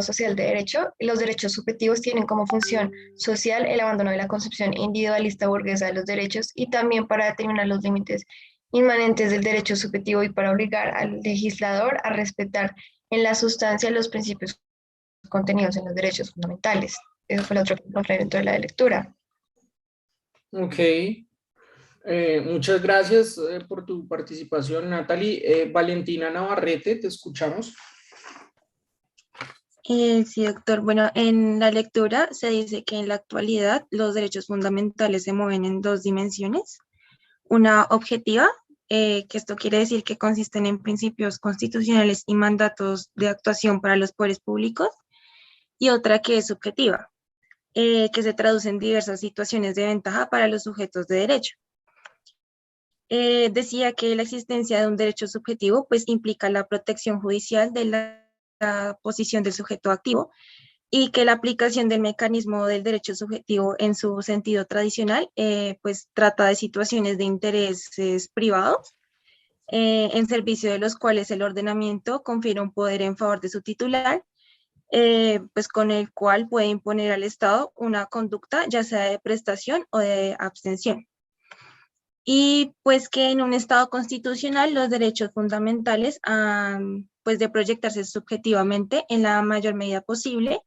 social de derecho, los derechos subjetivos tienen como función social el abandono de la concepción individualista burguesa de los derechos y también para determinar los límites inmanentes del derecho subjetivo y para obligar al legislador a respetar en la sustancia los principios contenidos en los derechos fundamentales. Eso fue lo otro que encontré dentro de la lectura. Ok. Muchas gracias por tu participación, Natalie. Valentina Navarrete, te escuchamos. Sí, doctor. Bueno, en la lectura se dice que en la actualidad los derechos fundamentales se mueven en dos dimensiones. Una objetiva, que esto quiere decir que consisten en principios constitucionales y mandatos de actuación para los poderes públicos, y otra que es subjetiva, que se traduce en diversas situaciones de ventaja para los sujetos de derecho. Decía que la existencia de un derecho subjetivo pues implica la protección judicial de la posición del sujeto activo y que la aplicación del mecanismo del derecho subjetivo en su sentido tradicional pues trata de situaciones de intereses privados en servicio de los cuales el ordenamiento confiere un poder en favor de su titular, pues con el cual puede imponer al Estado una conducta ya sea de prestación o de abstención. Y pues que en un Estado constitucional los derechos fundamentales han pues de proyectarse subjetivamente en la mayor medida posible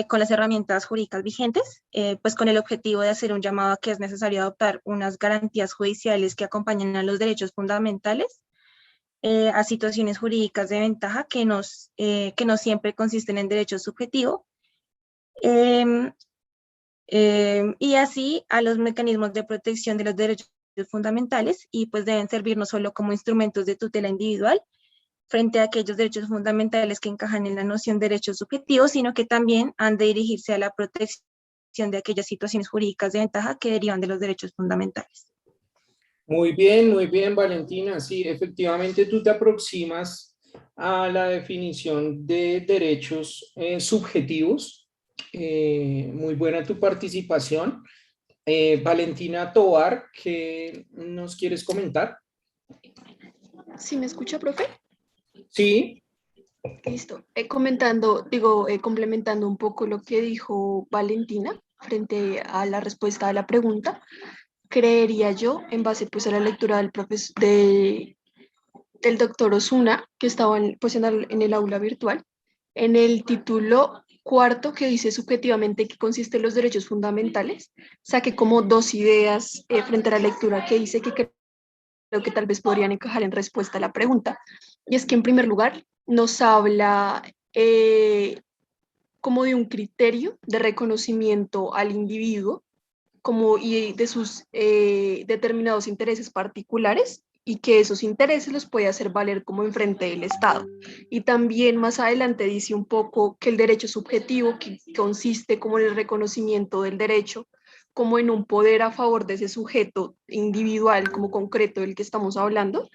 con las herramientas jurídicas vigentes, pues con el objetivo de hacer un llamado a que es necesario adoptar unas garantías judiciales que acompañen a los derechos fundamentales a situaciones jurídicas de ventaja que no siempre consisten en derechos subjetivos. Y así a los mecanismos de protección de los derechos fundamentales y pues deben servir no solo como instrumentos de tutela individual frente a aquellos derechos fundamentales que encajan en la noción de derechos subjetivos, sino que también han de dirigirse a la protección de aquellas situaciones jurídicas de ventaja que derivan de los derechos fundamentales. Muy bien, Valentina. Sí, efectivamente tú te aproximas a la definición de derechos subjetivos. Muy buena tu participación. Valentina Tovar, ¿qué nos quieres comentar? ¿Sí me escucha, profe? Sí. Listo. Complementando un poco lo que dijo Valentina frente a la respuesta a la pregunta, creería yo, en base pues a la lectura del doctor Osuna, que estaba en el aula virtual, en el título cuarto que dice subjetivamente qué consisten los derechos fundamentales, saqué como dos ideas frente a la lectura que hice que creo que tal vez podrían encajar en respuesta a la pregunta. Y es que en primer lugar nos habla como de un criterio de reconocimiento al individuo como y de sus determinados intereses particulares y que esos intereses los puede hacer valer como enfrente del Estado. Y también más adelante dice un poco que el derecho subjetivo, que consiste como en el reconocimiento del derecho, como en un poder a favor de ese sujeto individual, como concreto del que estamos hablando,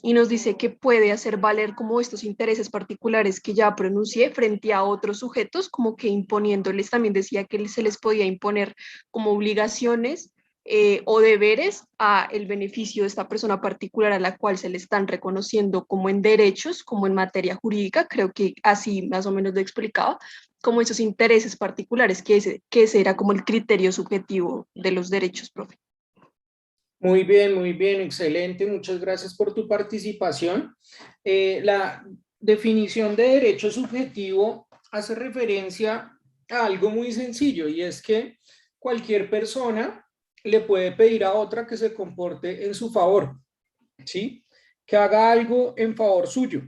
y nos dice que puede hacer valer como estos intereses particulares que ya pronuncié frente a otros sujetos, como que imponiéndoles, también decía que se les podía imponer como obligaciones o deberes a el beneficio de esta persona particular a la cual se le están reconociendo como en derechos, como en materia jurídica, creo que así más o menos lo explicaba, como esos intereses particulares, que ese era como el criterio subjetivo de los derechos, profe. Muy bien, excelente. Muchas gracias por tu participación. La definición de derecho subjetivo hace referencia a algo muy sencillo y es que cualquier persona le puede pedir a otra que se comporte en su favor, ¿sí? Que haga algo en favor suyo.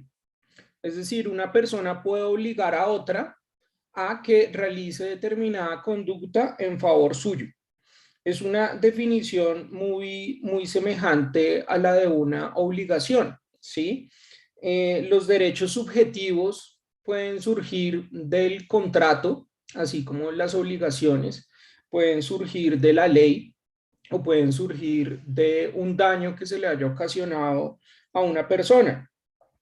Es decir, una persona puede obligar a otra a que realice determinada conducta en favor suyo. Es una definición muy semejante a la de una obligación, ¿sí? Los derechos subjetivos pueden surgir del contrato, así como las obligaciones, pueden surgir de la ley o pueden surgir de un daño que se le haya ocasionado a una persona.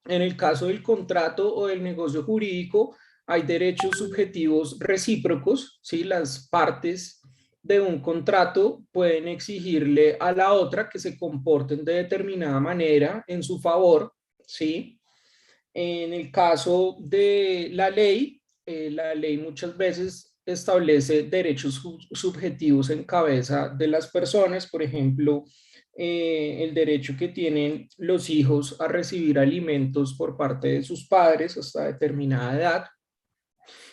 En el caso del contrato o del negocio jurídico, hay derechos subjetivos recíprocos, ¿sí? Las partes de un contrato pueden exigirle a la otra que se comporten de determinada manera en su favor, ¿sí? En el caso de la ley muchas veces establece derechos subjetivos en cabeza de las personas, por ejemplo, el derecho que tienen los hijos a recibir alimentos por parte de sus padres hasta determinada edad.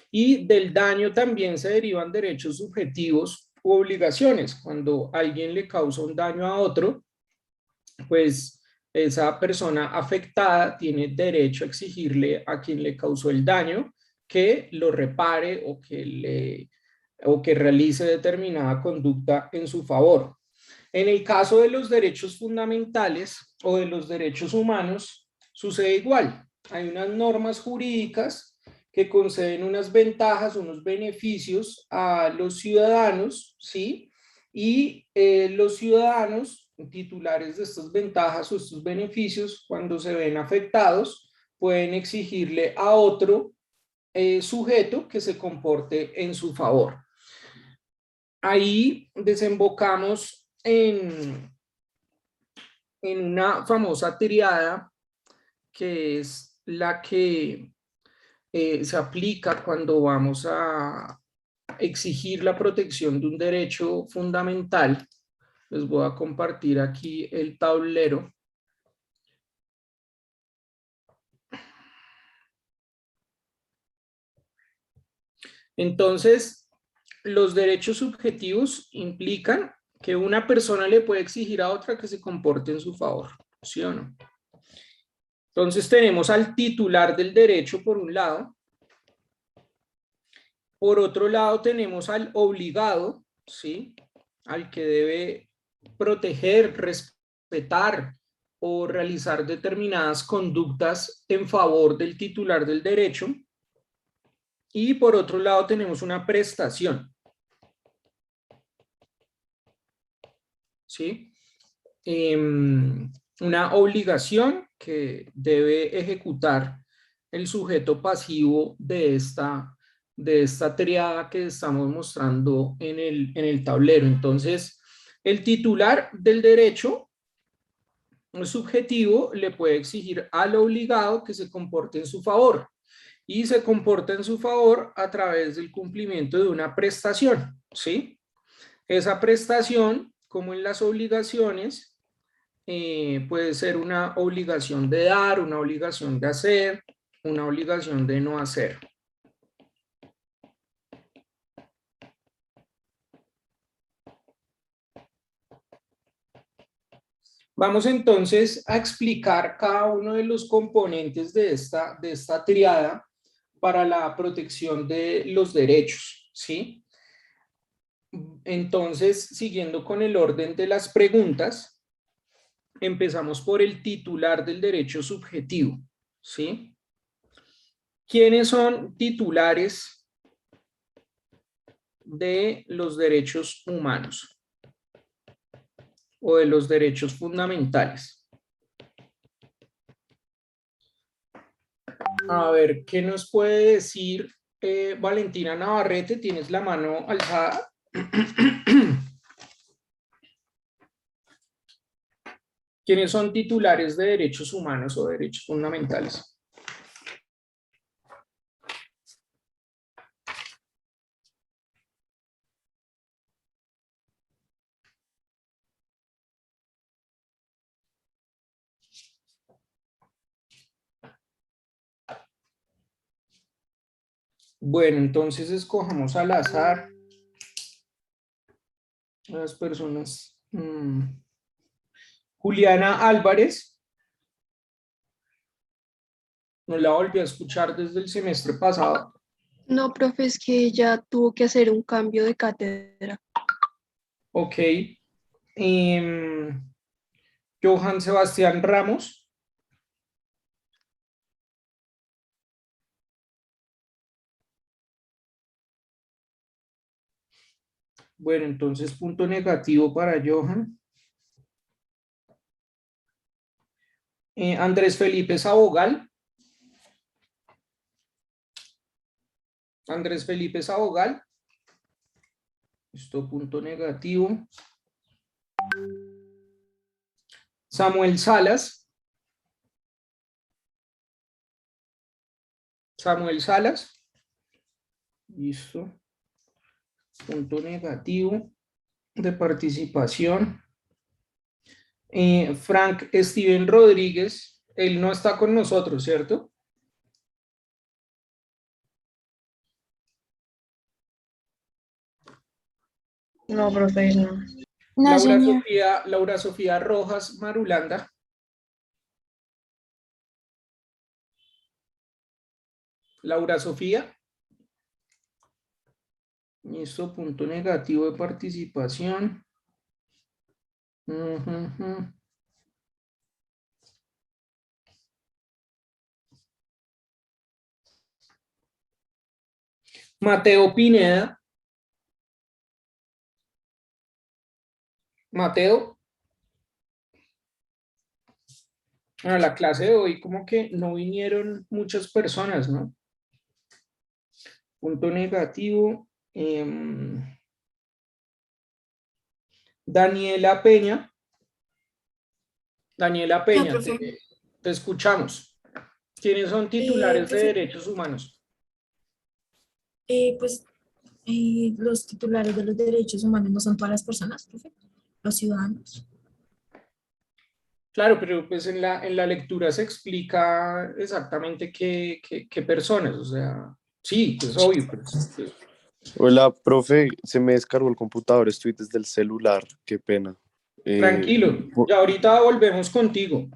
Y del daño también se derivan derechos subjetivos u obligaciones. Cuando alguien le causa un daño a otro, pues esa persona afectada tiene derecho a exigirle a quien le causó el daño que lo repare o que realice determinada conducta en su favor. En el caso de los derechos fundamentales o de los derechos humanos, sucede igual. Hay unas normas jurídicas que conceden unas ventajas, unos beneficios a los ciudadanos, ¿sí? Y los ciudadanos titulares de estas ventajas o estos beneficios, cuando se ven afectados, pueden exigirle a otro sujeto que se comporte en su favor. Ahí desembocamos en una famosa triada que es la que se aplica cuando vamos a exigir la protección de un derecho fundamental. Les voy a compartir aquí el tablero. Entonces, los derechos subjetivos implican que una persona le puede exigir a otra que se comporte en su favor, ¿sí o no? Entonces tenemos al titular del derecho por un lado. Por otro lado tenemos al obligado, ¿sí? Al que debe proteger, respetar o realizar determinadas conductas en favor del titular del derecho. Y por otro lado tenemos una prestación, ¿sí? Una obligación que debe ejecutar el sujeto pasivo de esta triada que estamos mostrando en el tablero. Entonces, el titular del derecho subjetivo le puede exigir al obligado que se comporte en su favor, y se comporta en su favor a través del cumplimiento de una prestación, ¿sí? Esa prestación, como en las obligaciones, puede ser una obligación de dar, una obligación de hacer, una obligación de no hacer. Vamos entonces a explicar cada uno de los componentes de esta triada para la protección de los derechos, ¿sí? Entonces, siguiendo con el orden de las preguntas, empezamos por el titular del derecho subjetivo, ¿sí? ¿Quiénes son titulares de los derechos humanos o de los derechos fundamentales? A ver, ¿qué nos puede decir Valentina Navarrete? ¿Tienes la mano alzada? ¿Quiénes son titulares de derechos humanos o derechos fundamentales? Bueno, entonces escojamos al azar a las personas. Juliana Álvarez. No la volví a escuchar desde el semestre pasado. No, profe, es que ella tuvo que hacer un cambio de cátedra. Ok. Johan Sebastián Ramos. Bueno, entonces punto negativo para Johan. Andrés Felipe Sabogal. Andrés Felipe Sabogal. Esto punto negativo. Samuel Salas. Samuel Salas. Listo. Punto negativo de participación. Frank Steven Rodríguez. Él no está con nosotros, ¿cierto? No, profe, no. No, señor. Laura Sofía Rojas Marulanda. Laura Sofía. Listo, punto negativo de participación. Mateo Pineda. Mateo. A la clase de hoy como que no vinieron muchas personas, ¿no? Punto negativo. Daniela Peña. Daniela Peña, te escuchamos. ¿Quiénes son titulares de derechos humanos? Pues los titulares de los derechos humanos no son todas las personas, profe, los ciudadanos. Claro, pero pues en la lectura se explica exactamente qué personas, o sea, sí, pues obvio. Pues. Hola, profe, se me descargó el computador, estoy desde el celular, qué pena. Tranquilo, ya ahorita volvemos contigo.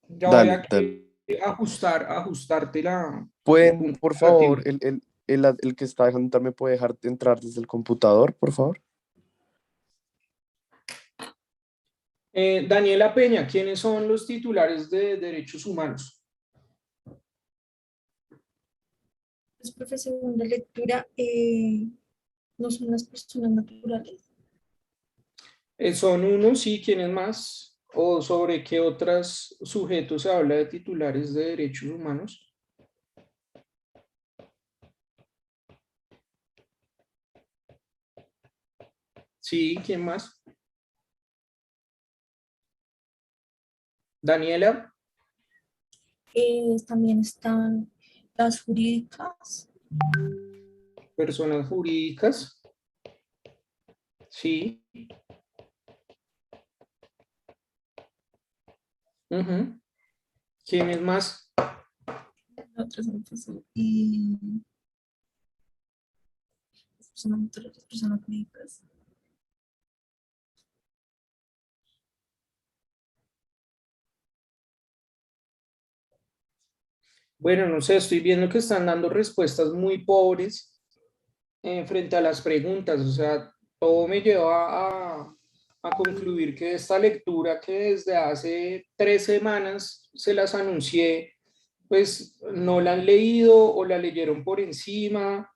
Ya dale, voy a ajustarte la... ¿Pueden, por favor, el que está dejando entrar, me puede dejar entrar desde el computador, por favor? Daniela Peña, ¿quiénes son los titulares de derechos humanos? Pues, profe, según la lectura, no son las personas naturales. Son unos, sí, ¿quiénes más? ¿O sobre qué otros sujetos se habla de titulares de derechos humanos? Sí, ¿quién más? Daniela. También están las jurídicas. Personas jurídicas. Sí. Ujú. ¿Quién es más? Otras y personas jurídicas. Bueno, no sé, estoy viendo que están dando respuestas muy pobres frente a las preguntas. O sea, todo me lleva a concluir que esta lectura que desde hace 3 semanas se las anuncié, pues no la han leído o la leyeron por encima,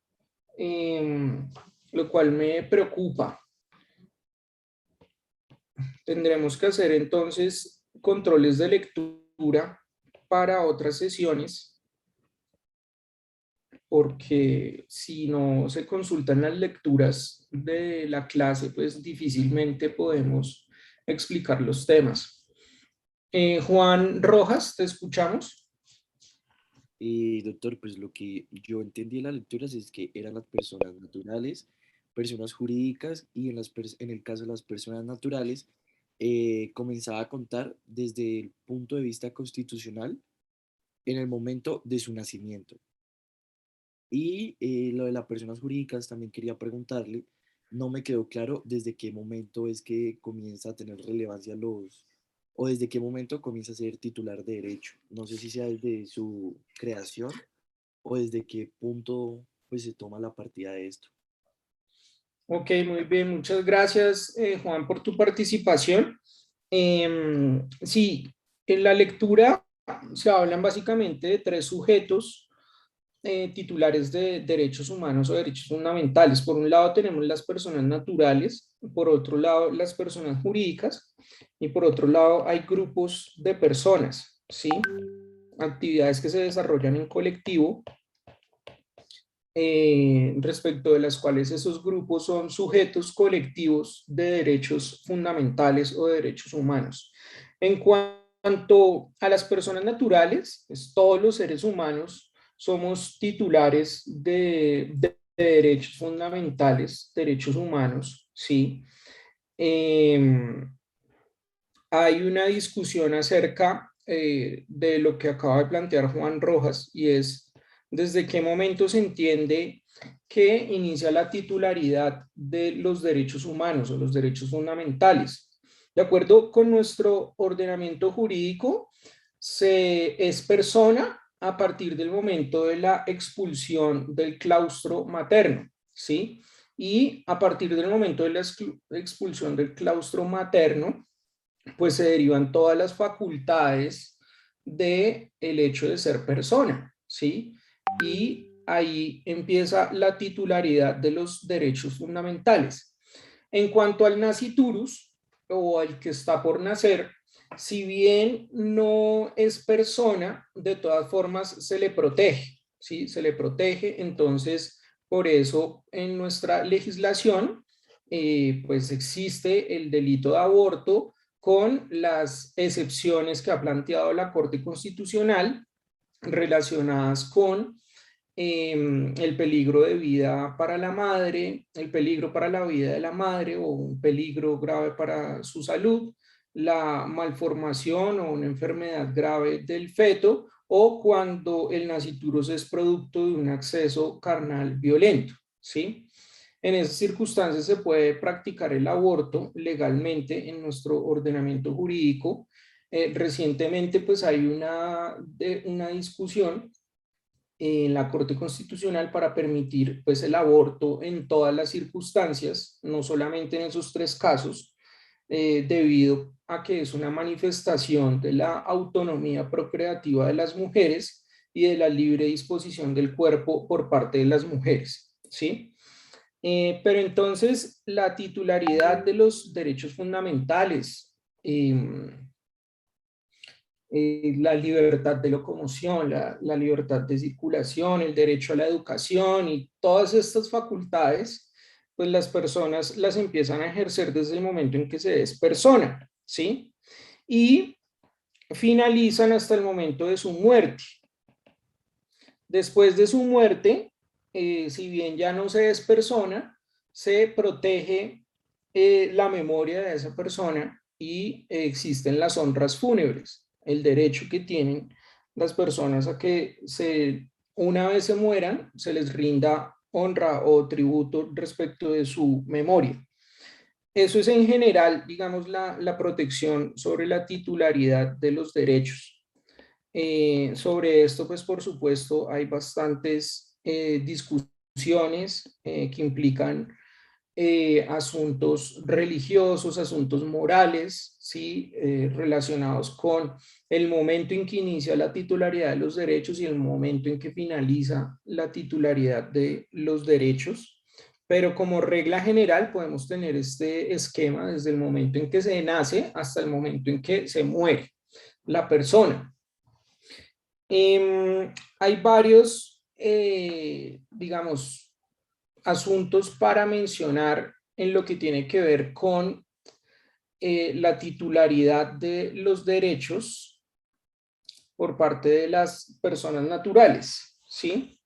lo cual me preocupa. Tendremos que hacer entonces controles de lectura para otras sesiones, porque si no se consultan las lecturas de la clase, pues difícilmente podemos explicar los temas. Juan Rojas, ¿te escuchamos? Doctor, pues lo que yo entendí de las lecturas es que eran las personas naturales, personas jurídicas, y en el caso de las personas naturales, comenzaba a contar desde el punto de vista constitucional en el momento de su nacimiento. Y lo de las personas jurídicas también quería preguntarle, no me quedó claro desde qué momento es que comienza a tener relevancia o desde qué momento comienza a ser titular de derecho. No sé si sea desde su creación o desde qué punto pues se toma la partida de esto. Ok, muy bien, muchas gracias, Juan, por tu participación. Sí, en la lectura se hablan básicamente de 3 sujetos titulares de derechos humanos o derechos fundamentales. Por un lado tenemos las personas naturales, por otro lado las personas jurídicas y por otro lado hay grupos de personas, ¿sí? Actividades que se desarrollan en colectivo, respecto de las cuales esos grupos son sujetos colectivos de derechos fundamentales o de derechos humanos. En cuanto a las personas naturales, pues todos los seres humanos somos titulares de derechos fundamentales, derechos humanos, ¿sí? Hay una discusión acerca de lo que acaba de plantear Juan Rojas, y es desde qué momento se entiende que inicia la titularidad de los derechos humanos o los derechos fundamentales. De acuerdo con nuestro ordenamiento jurídico, se es persona a partir del momento de la expulsión del claustro materno, ¿sí? Y a partir del momento de la expulsión del claustro materno, pues se derivan todas las facultades del hecho de ser persona, ¿sí? Y ahí empieza la titularidad de los derechos fundamentales. En cuanto al nasciturus, o al que está por nacer, si bien no es persona, de todas formas se le protege, ¿sí? Se le protege, entonces por eso en nuestra legislación pues existe el delito de aborto con las excepciones que ha planteado la Corte Constitucional relacionadas con el peligro de vida para la madre, el peligro para la vida de la madre o un peligro grave para su salud, la malformación o una enfermedad grave del feto, o cuando el nasciturus es producto de un acceso carnal violento, ¿sí? En esas circunstancias se puede practicar el aborto legalmente en nuestro ordenamiento jurídico. Recientemente pues hay una discusión en la Corte Constitucional para permitir pues el aborto en todas las circunstancias, no solamente en esos 3 casos, debido a que es una manifestación de la autonomía procreativa de las mujeres y de la libre disposición del cuerpo por parte de las mujeres, ¿sí? Pero entonces la titularidad de los derechos fundamentales, la libertad de locomoción, la libertad de circulación, el derecho a la educación y todas estas facultades pues las personas las empiezan a ejercer desde el momento en que se despersonan, ¿sí? Y finalizan hasta el momento de su muerte. Después de su muerte, si bien ya no se despersona, se protege la memoria de esa persona y existen las honras fúnebres, el derecho que tienen las personas a que una vez se mueran, se les rinda honra o tributo respecto de su memoria. Eso es en general, digamos, la protección sobre la titularidad de los derechos. Sobre esto, pues por supuesto, hay bastantes discusiones que implican asuntos religiosos, asuntos morales, ¿sí? Relacionados con el momento en que inicia la titularidad de los derechos y el momento en que finaliza la titularidad de los derechos. Pero como regla general podemos tener este esquema desde el momento en que se nace hasta el momento en que se muere la persona. Hay varios, digamos, asuntos para mencionar en lo que tiene que ver con la titularidad de los derechos por parte de las personas naturales, ¿sí?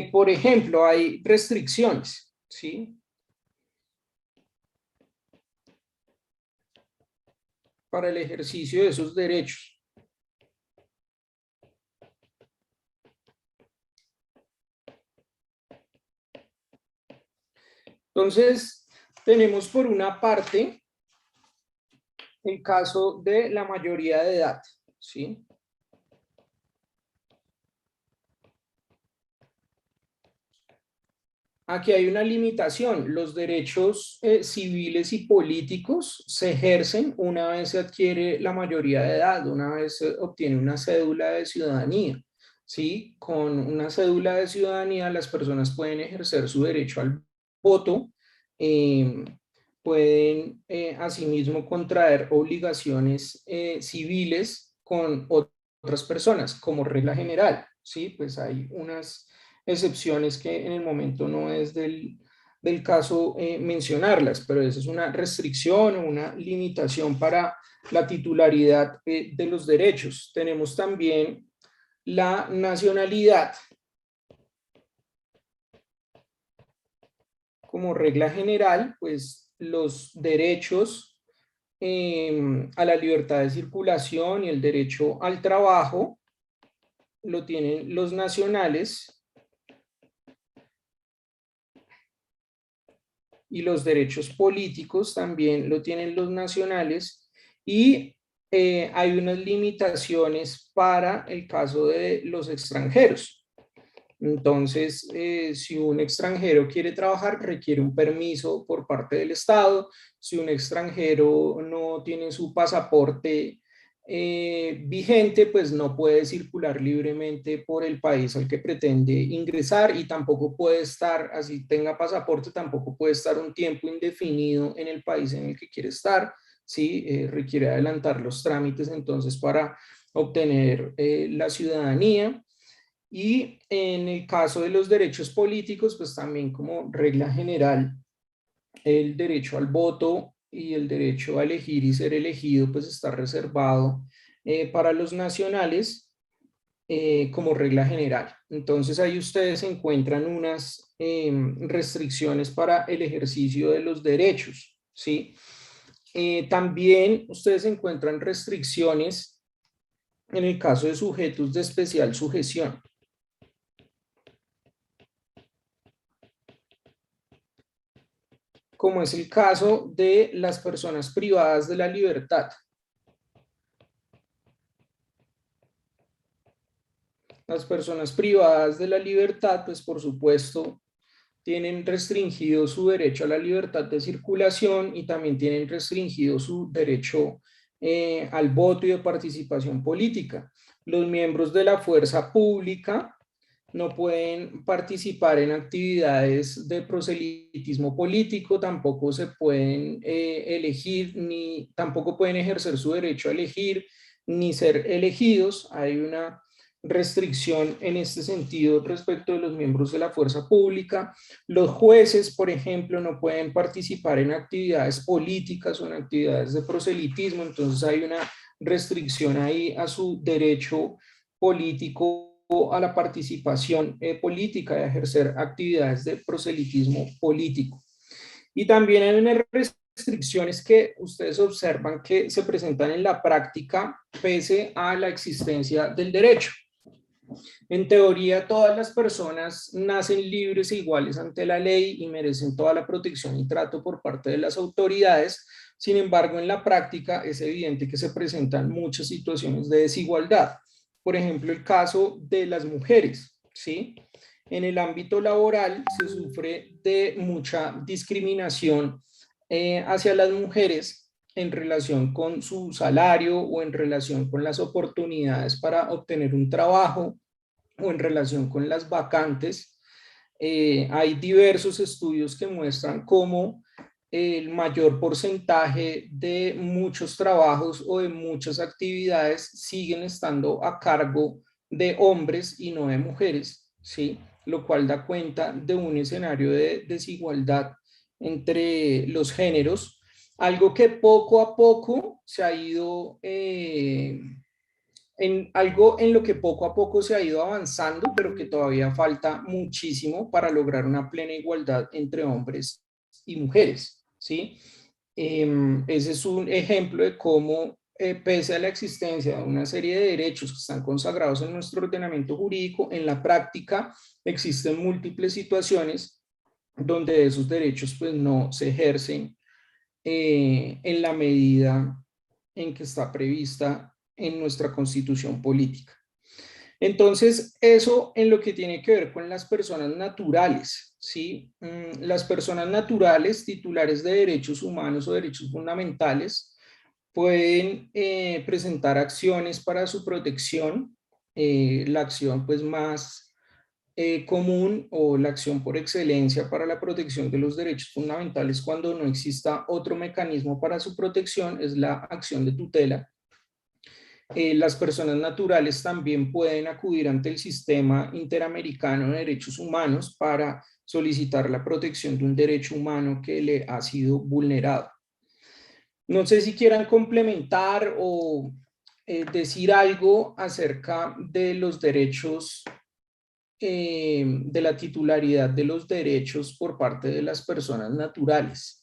Por ejemplo, hay restricciones, ¿sí? Para el ejercicio de esos derechos. Entonces, tenemos por una parte el caso de la mayoría de edad, ¿sí? Aquí hay una limitación. Los derechos civiles y políticos se ejercen una vez se adquiere la mayoría de edad, una vez se obtiene una cédula de ciudadanía. ¿Sí? Con una cédula de ciudadanía las personas pueden ejercer su derecho al voto, pueden asimismo contraer obligaciones civiles con otras personas como regla general. ¿Sí? Pues hay unas excepciones que en el momento no es del caso mencionarlas, pero esa es una restricción o una limitación para la titularidad de los derechos. Tenemos también la nacionalidad. Como regla general, pues los derechos a la libertad de circulación y el derecho al trabajo lo tienen los nacionales y los derechos políticos también lo tienen los nacionales y hay unas limitaciones para el caso de los extranjeros. Entonces, si un extranjero quiere trabajar, requiere un permiso por parte del Estado. Si un extranjero no tiene su pasaporte vigente, pues no puede circular libremente por el país al que pretende ingresar y tampoco puede estar, así tenga pasaporte, tampoco puede estar un tiempo indefinido en el país en el que quiere estar. ¿Sí? Requiere adelantar los trámites entonces para obtener la ciudadanía. Y en el caso de los derechos políticos, pues también como regla general, el derecho al voto y el derecho a elegir y ser elegido, pues está reservado para los nacionales como regla general. Entonces ahí ustedes encuentran unas restricciones para el ejercicio de los derechos, ¿sí? También ustedes encuentran restricciones en el caso de sujetos de especial sujeción. Como es el caso de las personas privadas de la libertad. Las personas privadas de la libertad, pues por supuesto, tienen restringido su derecho a la libertad de circulación y también tienen restringido su derecho al voto y de participación política. Los miembros de la fuerza pública no pueden participar en actividades de proselitismo político, tampoco se pueden elegir, ni tampoco pueden ejercer su derecho a elegir, ni ser elegidos. Hay una restricción en este sentido respecto de los miembros de la fuerza pública. Los jueces, por ejemplo, no pueden participar en actividades políticas o en actividades de proselitismo, entonces hay una restricción ahí a su derecho político, a la participación política, a ejercer actividades de proselitismo político. Y también hay unas restricciones que ustedes observan que se presentan en la práctica pese a la existencia del derecho. En teoría, todas las personas nacen libres e iguales ante la ley y merecen toda la protección y trato por parte de las autoridades. Sin embargo, en la práctica es evidente que se presentan muchas situaciones de desigualdad. Por ejemplo, el caso de las mujeres, ¿sí? En el ámbito laboral se sufre de mucha discriminación hacia las mujeres en relación con su salario o en relación con las oportunidades para obtener un trabajo o en relación con las vacantes. Hay diversos estudios que muestran cómo el mayor porcentaje de muchos trabajos o de muchas actividades siguen estando a cargo de hombres y no de mujeres, ¿sí? Lo cual da cuenta de un escenario de desigualdad entre los géneros, algo que poco a poco se ha ido en lo que poco a poco se ha ido avanzando, pero que todavía falta muchísimo para lograr una plena igualdad entre hombres y mujeres, ¿sí? Ese es un ejemplo de cómo, pese a la existencia de una serie de derechos que están consagrados en nuestro ordenamiento jurídico, en la práctica existen múltiples situaciones donde esos derechos pues no se ejercen en la medida en que está prevista en nuestra constitución política. Entonces, eso en lo que tiene que ver con las personas naturales, ¿sí? Las personas naturales, titulares de derechos humanos o derechos fundamentales, pueden presentar acciones para su protección. La acción pues más común o la acción por excelencia para la protección de los derechos fundamentales cuando no exista otro mecanismo para su protección es la acción de tutela. Las personas naturales también pueden acudir ante el Sistema Interamericano de Derechos Humanos para solicitar la protección de un derecho humano que le ha sido vulnerado. No sé si quieran complementar o decir algo acerca de los derechos, de la titularidad de los derechos por parte de las personas naturales.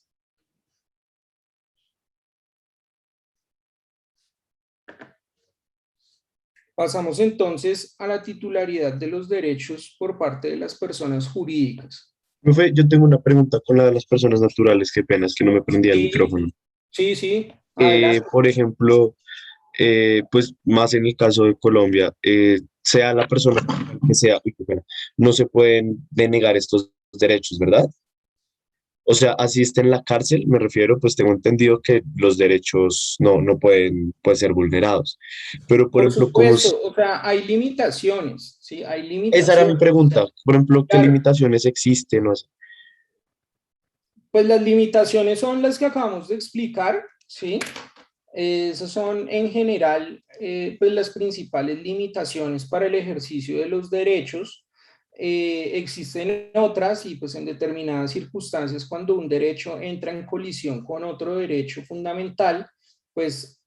Pasamos entonces a la titularidad de los derechos por parte de las personas jurídicas. Profe, yo tengo una pregunta con la de las personas naturales, qué pena, es que no me prendía el micrófono. Sí, adelante. Por ejemplo, pues más en el caso de Colombia, sea la persona que sea, uy, qué pena, no se pueden denegar estos derechos, ¿verdad? O sea, así está en la cárcel, me refiero, pues tengo entendido que los derechos no pueden ser vulnerados. Pero, por ejemplo, supuesto, o sea, hay limitaciones, ¿sí? Hay limitaciones. Esa era mi pregunta. Por ejemplo, ¿qué Claro. limitaciones existen? O sea, pues las limitaciones son las que acabamos de explicar, ¿sí? Esas son en general pues las principales limitaciones para el ejercicio de los derechos. Existen otras y pues en determinadas circunstancias cuando un derecho entra en colisión con otro derecho fundamental, pues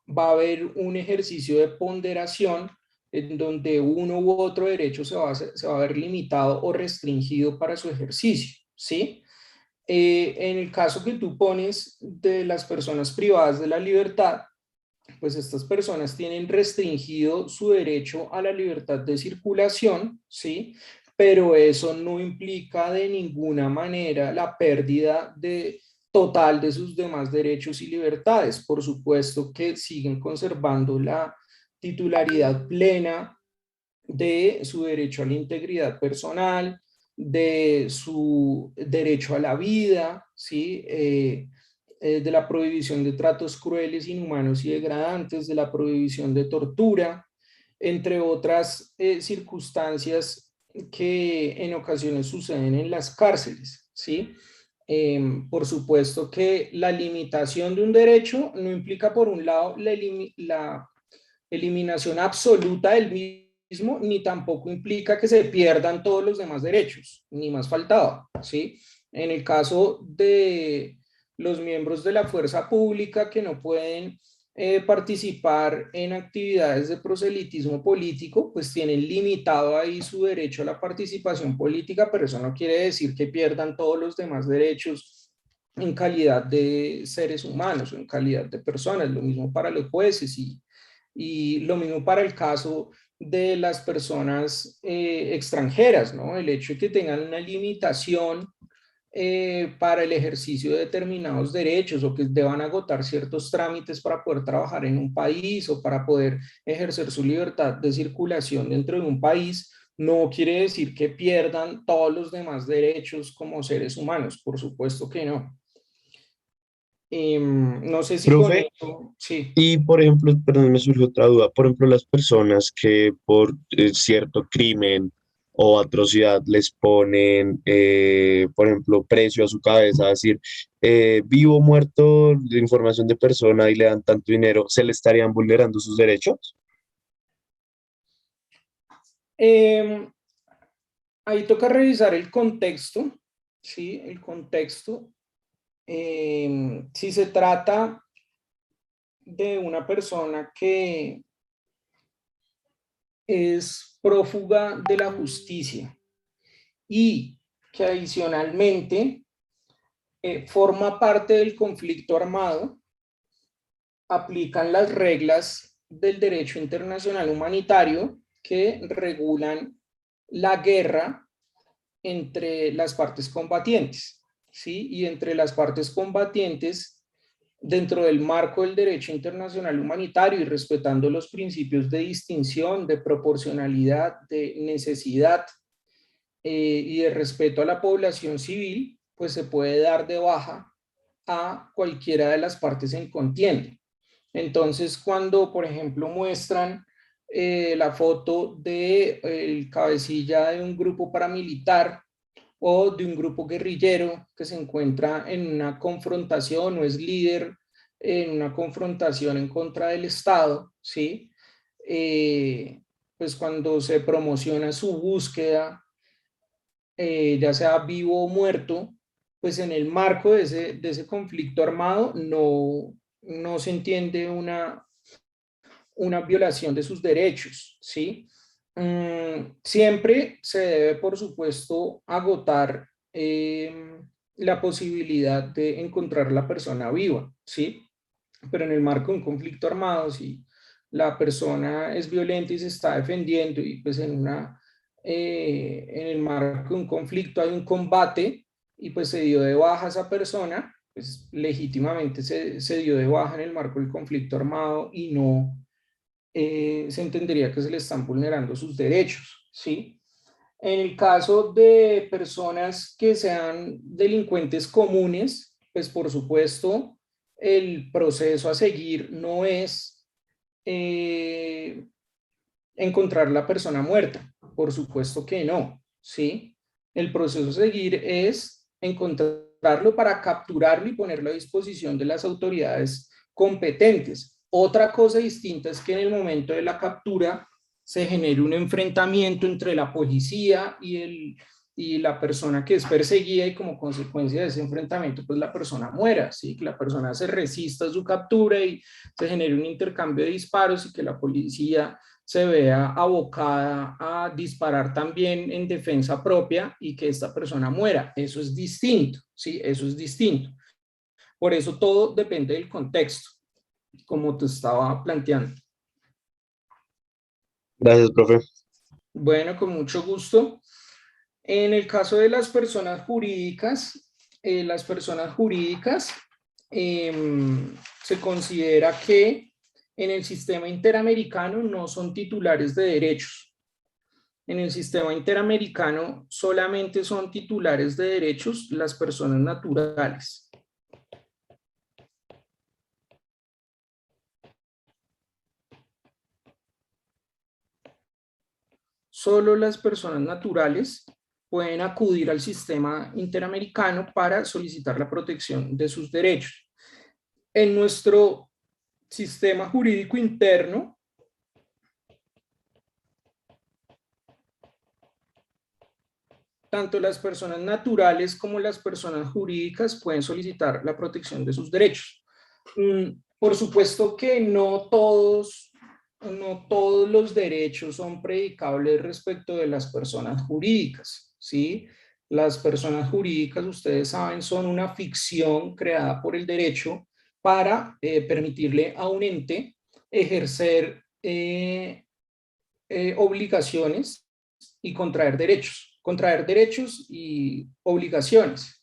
va a haber un ejercicio de ponderación en donde uno u otro derecho se va a ver limitado o restringido para su ejercicio, ¿sí? En el caso que tú pones de las personas privadas de la libertad, pues estas personas tienen restringido su derecho a la libertad de circulación, ¿sí? Pero eso no implica de ninguna manera la pérdida total de sus demás derechos y libertades. Por supuesto que siguen conservando la titularidad plena de su derecho a la integridad personal, de su derecho a la vida, ¿sí? De la prohibición de tratos crueles, inhumanos y degradantes, de la prohibición de tortura, entre otras circunstancias que en ocasiones suceden en las cárceles, ¿sí? Por supuesto que la limitación de un derecho no implica, por un lado, la eliminación absoluta del mismo, ni tampoco implica que se pierdan todos los demás derechos, ni más faltaba, ¿sí? En el caso de los miembros de la fuerza pública que no pueden participar en actividades de proselitismo político, pues tienen limitado ahí su derecho a la participación política, pero eso no quiere decir que pierdan todos los demás derechos en calidad de seres humanos o en calidad de personas. Lo mismo para los jueces y lo mismo para el caso de las personas extranjeras, ¿no? El hecho de que tengan una limitación para el ejercicio de determinados derechos o que deban agotar ciertos trámites para poder trabajar en un país o para poder ejercer su libertad de circulación dentro de un país, no quiere decir que pierdan todos los demás derechos como seres humanos, por supuesto que no. No sé si con Profe, eso, sí. y por ejemplo, perdón, me surgió otra duda. Por ejemplo, las personas que por cierto crimen o atrocidad les ponen, por ejemplo, precio a su cabeza, es decir, vivo o muerto, de información de persona y le dan tanto dinero, ¿se le estarían vulnerando sus derechos? Ahí toca revisar el contexto, ¿sí? El contexto. Si se trata de una persona que es prófuga de la justicia y que adicionalmente forma parte del conflicto armado, aplican las reglas del derecho internacional humanitario que regulan la guerra entre las partes combatientes, ¿sí? Y entre las partes combatientes, dentro del marco del derecho internacional humanitario y respetando los principios de distinción, de proporcionalidad, de necesidad y de respeto a la población civil, pues se puede dar de baja a cualquiera de las partes en contienda. Entonces, cuando, por ejemplo, muestran la foto de el cabecilla de un grupo paramilitar o de un grupo guerrillero que se encuentra en una confrontación o es líder en una confrontación en contra del Estado, ¿sí? Pues cuando se promociona su búsqueda, ya sea vivo o muerto, pues en el marco de ese conflicto armado no se entiende una violación de sus derechos, ¿sí? Siempre se debe, por supuesto, agotar la posibilidad de encontrar la persona viva, ¿sí? Pero en el marco de un conflicto armado, si la persona es violenta y se está defendiendo y pues en el marco de un conflicto hay un combate y pues se dio de baja a esa persona, pues legítimamente se dio de baja en el marco del conflicto armado y no se entendería que se le están vulnerando sus derechos, ¿sí? En el caso de personas que sean delincuentes comunes, pues por supuesto el proceso a seguir no es encontrar la persona muerta, por supuesto que no, ¿sí? El proceso a seguir es encontrarlo para capturarlo y ponerlo a disposición de las autoridades competentes. Otra cosa distinta es que en el momento de la captura se genere un enfrentamiento entre la policía y la persona que es perseguida y como consecuencia de ese enfrentamiento, pues la persona muera, ¿sí? Que la persona se resista a su captura y se genere un intercambio de disparos y que la policía se vea abocada a disparar también en defensa propia y que esta persona muera. Eso es distinto, ¿sí? Eso es distinto. Por eso todo depende del contexto, como te estaba planteando. Gracias, profe. Bueno, con mucho gusto. En el caso de las personas jurídicas se considera que en el sistema interamericano no son titulares de derechos. En el sistema interamericano solamente son titulares de derechos las personas naturales. Solo las personas naturales pueden acudir al sistema interamericano para solicitar la protección de sus derechos. En nuestro sistema jurídico interno, tanto las personas naturales como las personas jurídicas pueden solicitar la protección de sus derechos. Por supuesto que no todos los derechos son predicables respecto de las personas jurídicas, ¿sí? Las personas jurídicas, ustedes saben, son una ficción creada por el derecho para permitirle a un ente ejercer obligaciones y contraer derechos y obligaciones.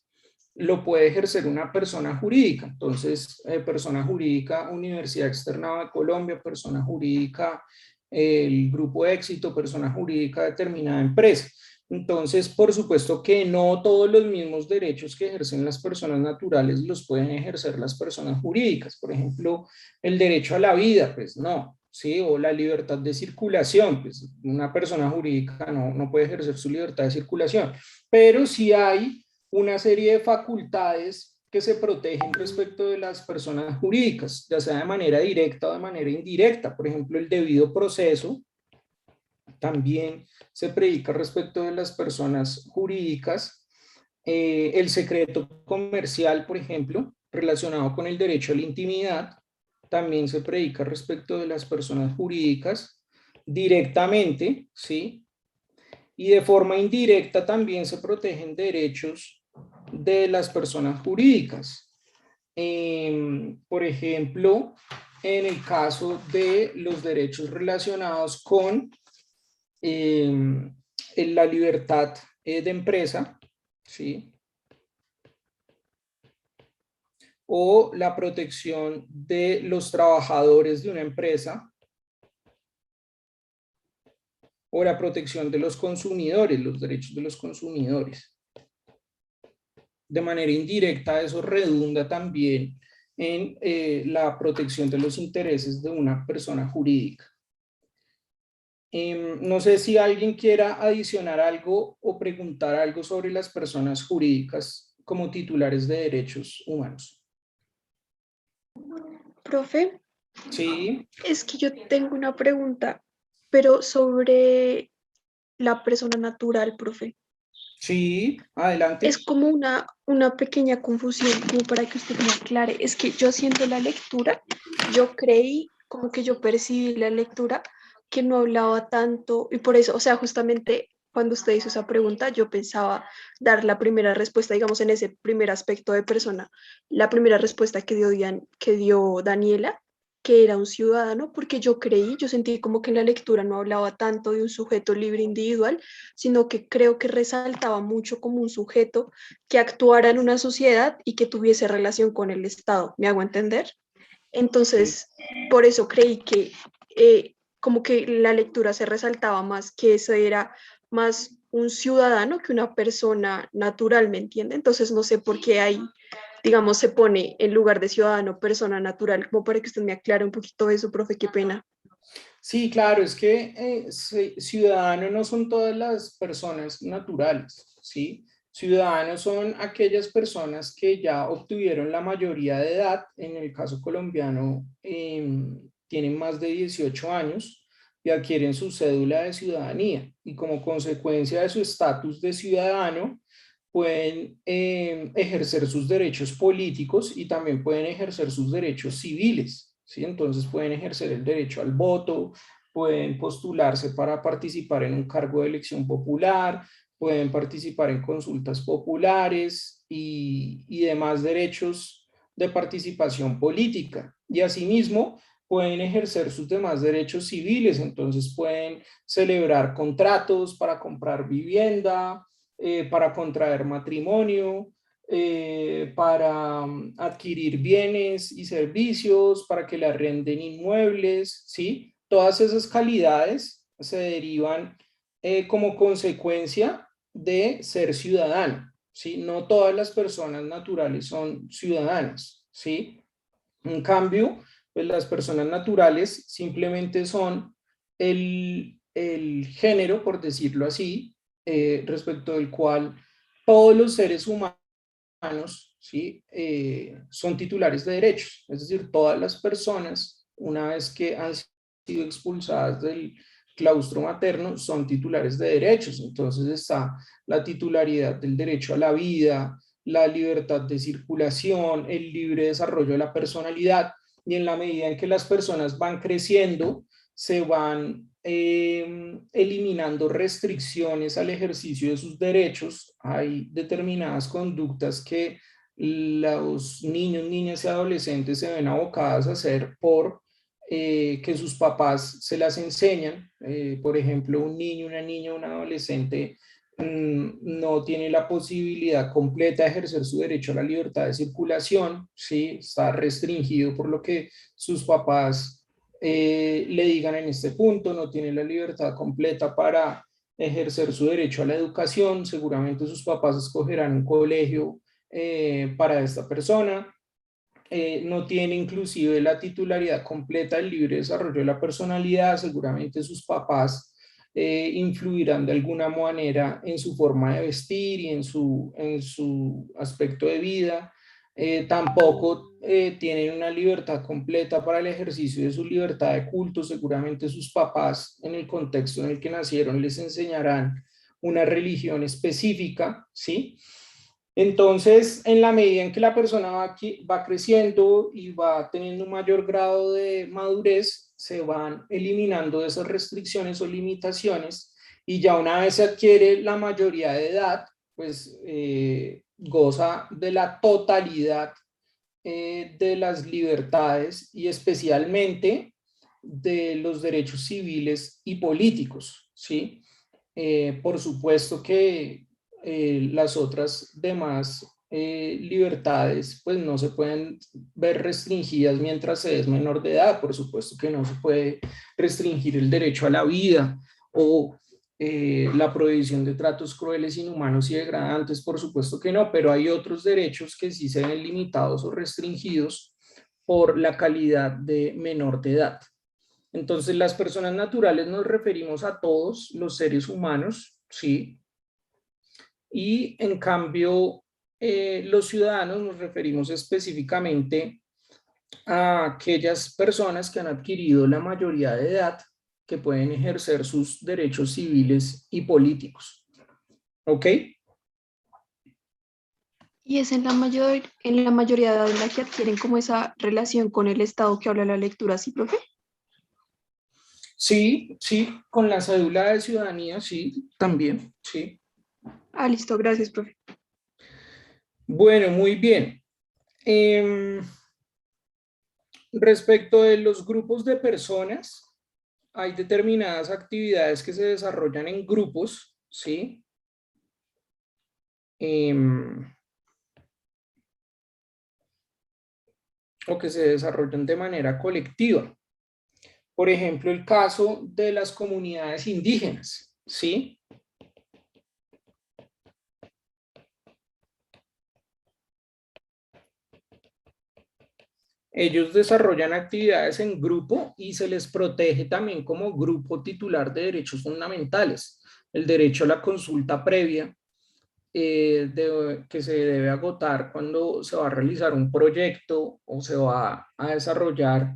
Lo puede ejercer una persona jurídica. Entonces, persona jurídica, Universidad Externada de Colombia, persona jurídica, el Grupo Éxito, persona jurídica, determinada empresa. Entonces, por supuesto que no todos los mismos derechos que ejercen las personas naturales los pueden ejercer las personas jurídicas. Por ejemplo, el derecho a la vida, pues no, ¿sí? O la libertad de circulación, pues una persona jurídica no puede ejercer su libertad de circulación. Pero sí hay una serie de facultades que se protegen respecto de las personas jurídicas, ya sea de manera directa o de manera indirecta. Por ejemplo, el debido proceso también se predica respecto de las personas jurídicas. El secreto comercial, por ejemplo, relacionado con el derecho a la intimidad, también se predica respecto de las personas jurídicas directamente, ¿sí? Y de forma indirecta también se protegen derechos de las personas jurídicas. Por ejemplo, en el caso de los derechos relacionados con la libertad de empresa, ¿sí? O la protección de los trabajadores de una empresa, o la protección de los consumidores, los derechos de los consumidores. De manera indirecta, eso redunda también en la protección de los intereses de una persona jurídica. No sé si alguien quiera adicionar algo o preguntar algo sobre las personas jurídicas como titulares de derechos humanos. Profe, Sí, es que yo tengo una pregunta, pero sobre la persona natural, profe. sí, adelante. Es como una pequeña confusión, como para que usted me aclare. Es que yo haciendo la lectura, yo creí, como que yo percibí la lectura, que no hablaba tanto, y por eso, o sea, justamente cuando usted hizo esa pregunta, yo pensaba dar la primera respuesta, digamos, en ese primer aspecto de persona, la primera respuesta que dio Daniela, que era un ciudadano, porque yo sentí como que en la lectura no hablaba tanto de un sujeto libre individual, sino que creo que resaltaba mucho como un sujeto que actuara en una sociedad y que tuviese relación con el Estado. ¿Me hago entender? Entonces, por eso creí que como que la lectura se resaltaba más, que eso era más un ciudadano que una persona natural, ¿me entiende? Entonces, no sé por qué ahí, digamos, se pone en lugar de ciudadano, persona natural, como para que usted me aclare un poquito eso, profe, qué pena. Sí, claro, es que ciudadanos no son todas las personas naturales, ¿sí? Ciudadanos son aquellas personas que ya obtuvieron la mayoría de edad, en el caso colombiano tienen más de 18 años y adquieren su cédula de ciudadanía y como consecuencia de su estatus de ciudadano pueden ejercer sus derechos políticos y también pueden ejercer sus derechos civiles, ¿sí? Entonces pueden ejercer el derecho al voto, pueden postularse para participar en un cargo de elección popular, pueden participar en consultas populares y demás derechos de participación política. Y asimismo, pueden ejercer sus demás derechos civiles, entonces pueden celebrar contratos para comprar vivienda, para contraer matrimonio, para adquirir bienes y servicios, para que le arrenden inmuebles, ¿sí? Todas esas calidades se derivan como consecuencia de ser ciudadano, ¿sí? No todas las personas naturales son ciudadanas, ¿sí? En cambio, pues las personas naturales simplemente son el género, por decirlo así, respecto del cual todos los seres humanos, ¿sí? Son titulares de derechos. Es decir, todas las personas, una vez que han sido expulsadas claustro materno son titulares de derechos. Entonces está la titularidad del derecho a la vida, la libertad de circulación, el libre desarrollo de la personalidad, y en la medida en que las personas van creciendo, se van eliminando restricciones al ejercicio de sus derechos. Hay determinadas conductas que los niños, niñas y adolescentes se ven abocadas a hacer por que sus papás se las enseñan. Por ejemplo, un niño, una niña, un adolescente no tiene la posibilidad completa de ejercer su derecho a la libertad de circulación, ¿sí? Está restringido por lo que sus papás le digan en este punto, no tiene la libertad completa para ejercer su derecho a la educación. Seguramente sus papás escogerán un colegio para esta persona. No tiene inclusive la titularidad completa del libre desarrollo de la personalidad. Seguramente sus papás influirán de alguna manera en su forma de vestir y en su aspecto de vida. Tampoco tienen una libertad completa para el ejercicio de su libertad de culto. Seguramente sus papás, en el contexto en el que nacieron, les enseñarán una religión específica, ¿sí? Entonces, en la medida en que la persona va creciendo y va teniendo un mayor grado de madurez, se van eliminando esas restricciones o limitaciones, y ya una vez se adquiere la mayoría de edad, pues goza de la totalidad de las libertades y especialmente de los derechos civiles y políticos, ¿sí? Por supuesto que las otras demás libertades pues no se pueden ver restringidas mientras se es menor de edad. Por supuesto que no se puede restringir el derecho a la vida o la prohibición de tratos crueles, inhumanos y degradantes, por supuesto que no, pero hay otros derechos que sí se ven limitados o restringidos por la calidad de menor de edad. Entonces, las personas naturales nos referimos a todos los seres humanos, ¿sí? Y en cambio, los ciudadanos nos referimos específicamente a aquellas personas que han adquirido la mayoría de edad, que pueden ejercer sus derechos civiles y políticos. ¿Ok? Y es en la mayoría de edad en la que adquieren como esa relación con el Estado que habla la lectura, ¿sí, profe? Sí, sí, con la cédula de ciudadanía, sí, también, sí. Ah, listo, gracias, profe. Bueno, muy bien. Respecto de los grupos de personas, hay determinadas actividades que se desarrollan en grupos, ¿sí? O que se desarrollan de manera colectiva. Por ejemplo, el caso de las comunidades indígenas, ¿sí? Ellos desarrollan actividades en grupo y se les protege también como grupo titular de derechos fundamentales. El derecho a la consulta previa, que se debe agotar cuando se va a realizar un proyecto o se va a desarrollar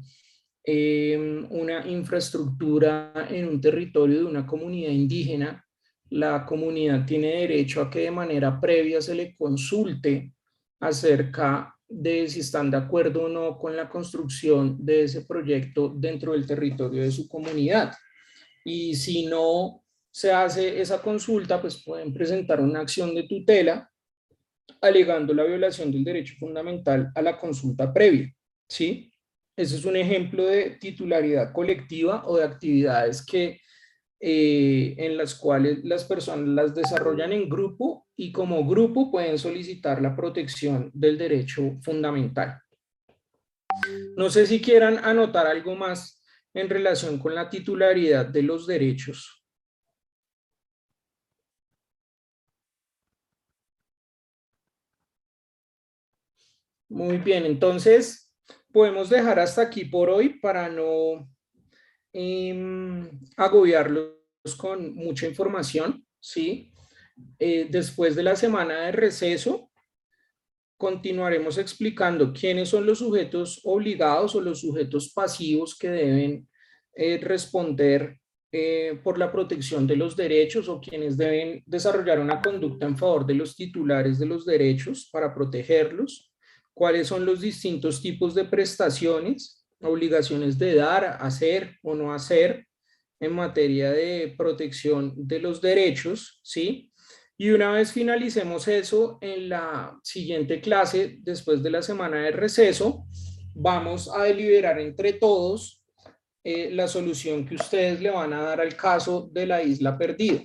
una infraestructura en un territorio de una comunidad indígena. La comunidad tiene derecho a que de manera previa se le consulte acerca de si están de acuerdo o no con la construcción de ese proyecto dentro del territorio de su comunidad. Y si no se hace esa consulta, pues pueden presentar una acción de tutela alegando la violación del derecho fundamental a la consulta previa, ¿sí? Ese es un ejemplo de titularidad colectiva o de actividades que en las cuales las personas las desarrollan en grupo y como grupo pueden solicitar la protección del derecho fundamental. No sé si quieran anotar algo más en relación con la titularidad de los derechos. Muy bien, entonces podemos dejar hasta aquí por hoy para no agobiarlos con mucha información, ¿sí? Después de la semana de receso, continuaremos explicando quiénes son los sujetos obligados o los sujetos pasivos que deben responder por la protección de los derechos o quienes deben desarrollar una conducta en favor de los titulares de los derechos para protegerlos, cuáles son los distintos tipos de prestaciones, obligaciones de dar, hacer o no hacer en materia de protección de los derechos, ¿sí? Y una vez finalicemos eso, en la siguiente clase, después de la semana de receso, vamos a deliberar entre todos la solución que ustedes le van a dar al caso de la isla perdida.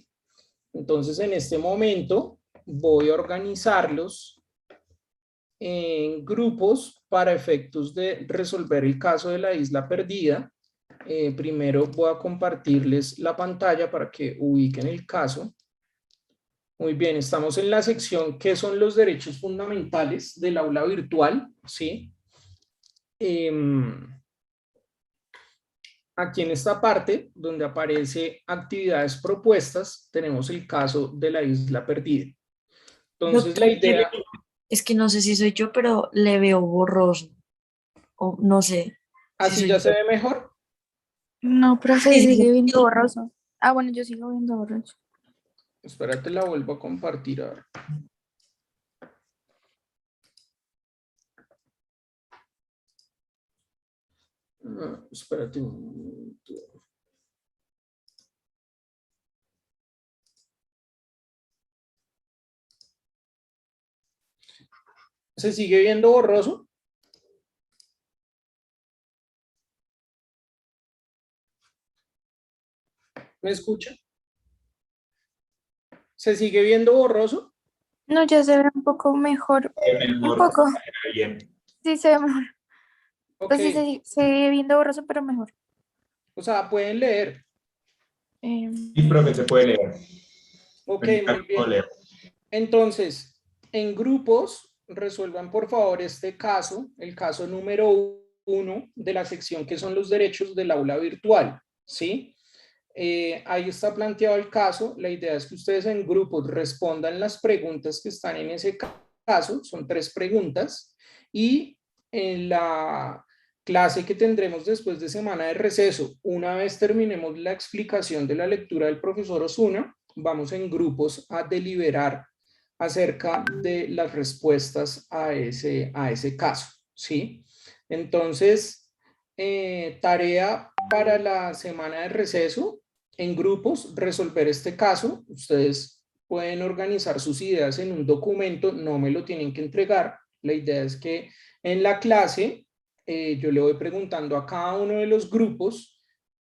Entonces, en este momento voy a organizarlos en grupos para efectos de resolver el caso de la isla perdida. Primero voy a compartirles la pantalla para que ubiquen el caso. Muy bien, estamos en la sección ¿qué son los derechos fundamentales del aula virtual? ¿Sí? Aquí en esta parte, donde aparece actividades propuestas, tenemos el caso de la isla perdida. Entonces, la idea... Es que no sé si soy yo, pero le veo borroso. O no sé. ¿Así ya se ve mejor? No, profe, sigue viendo borroso. Ah, bueno, yo sigo viendo borroso. Espérate, la vuelvo a compartir ahora. Espérate un momento. ¿Se sigue viendo borroso? ¿Me escucha? ¿Se sigue viendo borroso? No, ya se ve un poco mejor. Un poco. Bien. Sí, se ve mejor. Okay. Entonces se sigue viendo borroso, pero mejor. O sea, pueden leer. Sí, profe, se puede leer. Ok, muy bien. Entonces, en grupos, resuelvan por favor este caso, el caso número 1 de la sección que son los derechos del aula virtual, ¿sí? Ahí está planteado el caso. La idea es que ustedes en grupos respondan las preguntas que están en ese caso, son 3 preguntas, y en la clase que tendremos después de semana de receso, una vez terminemos la explicación de la lectura del profesor Osuna, vamos en grupos a deliberar acerca de las respuestas a ese caso, ¿sí? Entonces, tarea para la semana de receso, en grupos, resolver este caso. Ustedes pueden organizar sus ideas en un documento, no me lo tienen que entregar. La idea es que en la clase yo le voy preguntando a cada uno de los grupos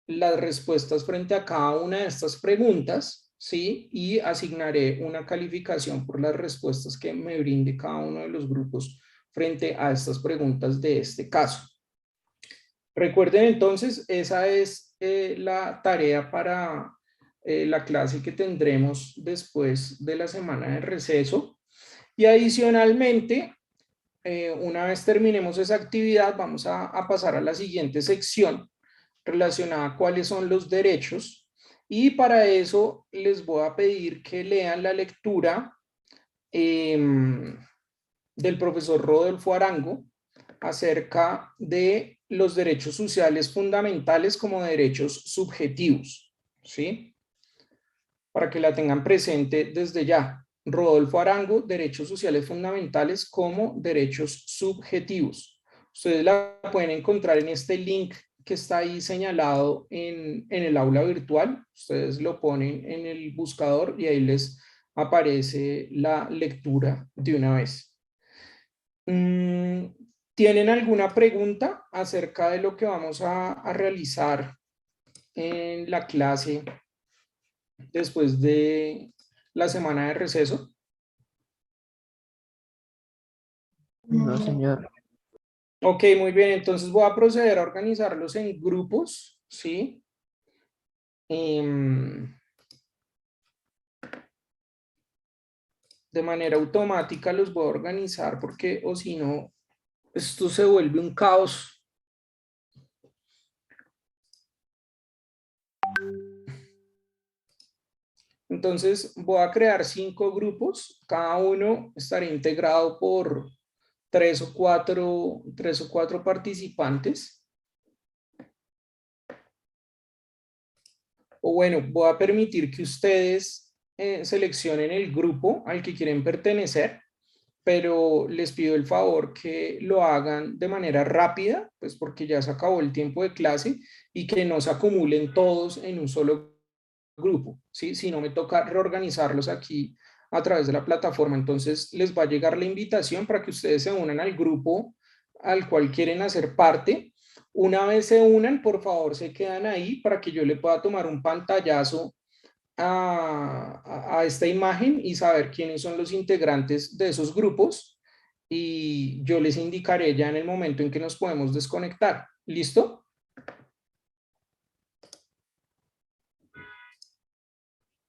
las respuestas frente a cada una de estas preguntas, ¿sí? Y asignaré una calificación por las respuestas que me brinde cada uno de los grupos frente a estas preguntas de este caso. Recuerden entonces, esa es la tarea para la clase que tendremos después de la semana de receso. Y adicionalmente, una vez terminemos esa actividad, vamos a pasar a la siguiente sección relacionada a cuáles son los derechos. Y para eso les voy a pedir que lean la lectura del profesor Rodolfo Arango acerca de los derechos sociales fundamentales como derechos subjetivos, ¿sí? Para que la tengan presente desde ya. Rodolfo Arango, derechos sociales fundamentales como derechos subjetivos. Ustedes la pueden encontrar en este link que está ahí señalado en el aula virtual. Ustedes lo ponen en el buscador y ahí les aparece la lectura de una vez. ¿Tienen alguna pregunta acerca de lo que vamos a realizar en la clase después de la semana de receso? No, señor. Ok, muy bien. Entonces voy a proceder a organizarlos en grupos, ¿sí? De manera automática los voy a organizar porque o si no, esto se vuelve un caos. Entonces voy a crear 5 grupos, cada uno estará integrado por 3 o 4 participantes. o bueno, voy a permitir que ustedes seleccionen el grupo al que quieren pertenecer, pero les pido el favor que lo hagan de manera rápida, pues porque ya se acabó el tiempo de clase y que no se acumulen todos en un solo grupo, ¿sí? Si no, me toca reorganizarlos aquí a través de la plataforma. Entonces les va a llegar la invitación para que ustedes se unan al grupo al cual quieren hacer parte. Una vez se unan, por favor, se quedan ahí para que yo le pueda tomar un pantallazo a esta imagen y saber quiénes son los integrantes de esos grupos, y yo les indicaré ya en el momento en que nos podemos desconectar. ¿Listo?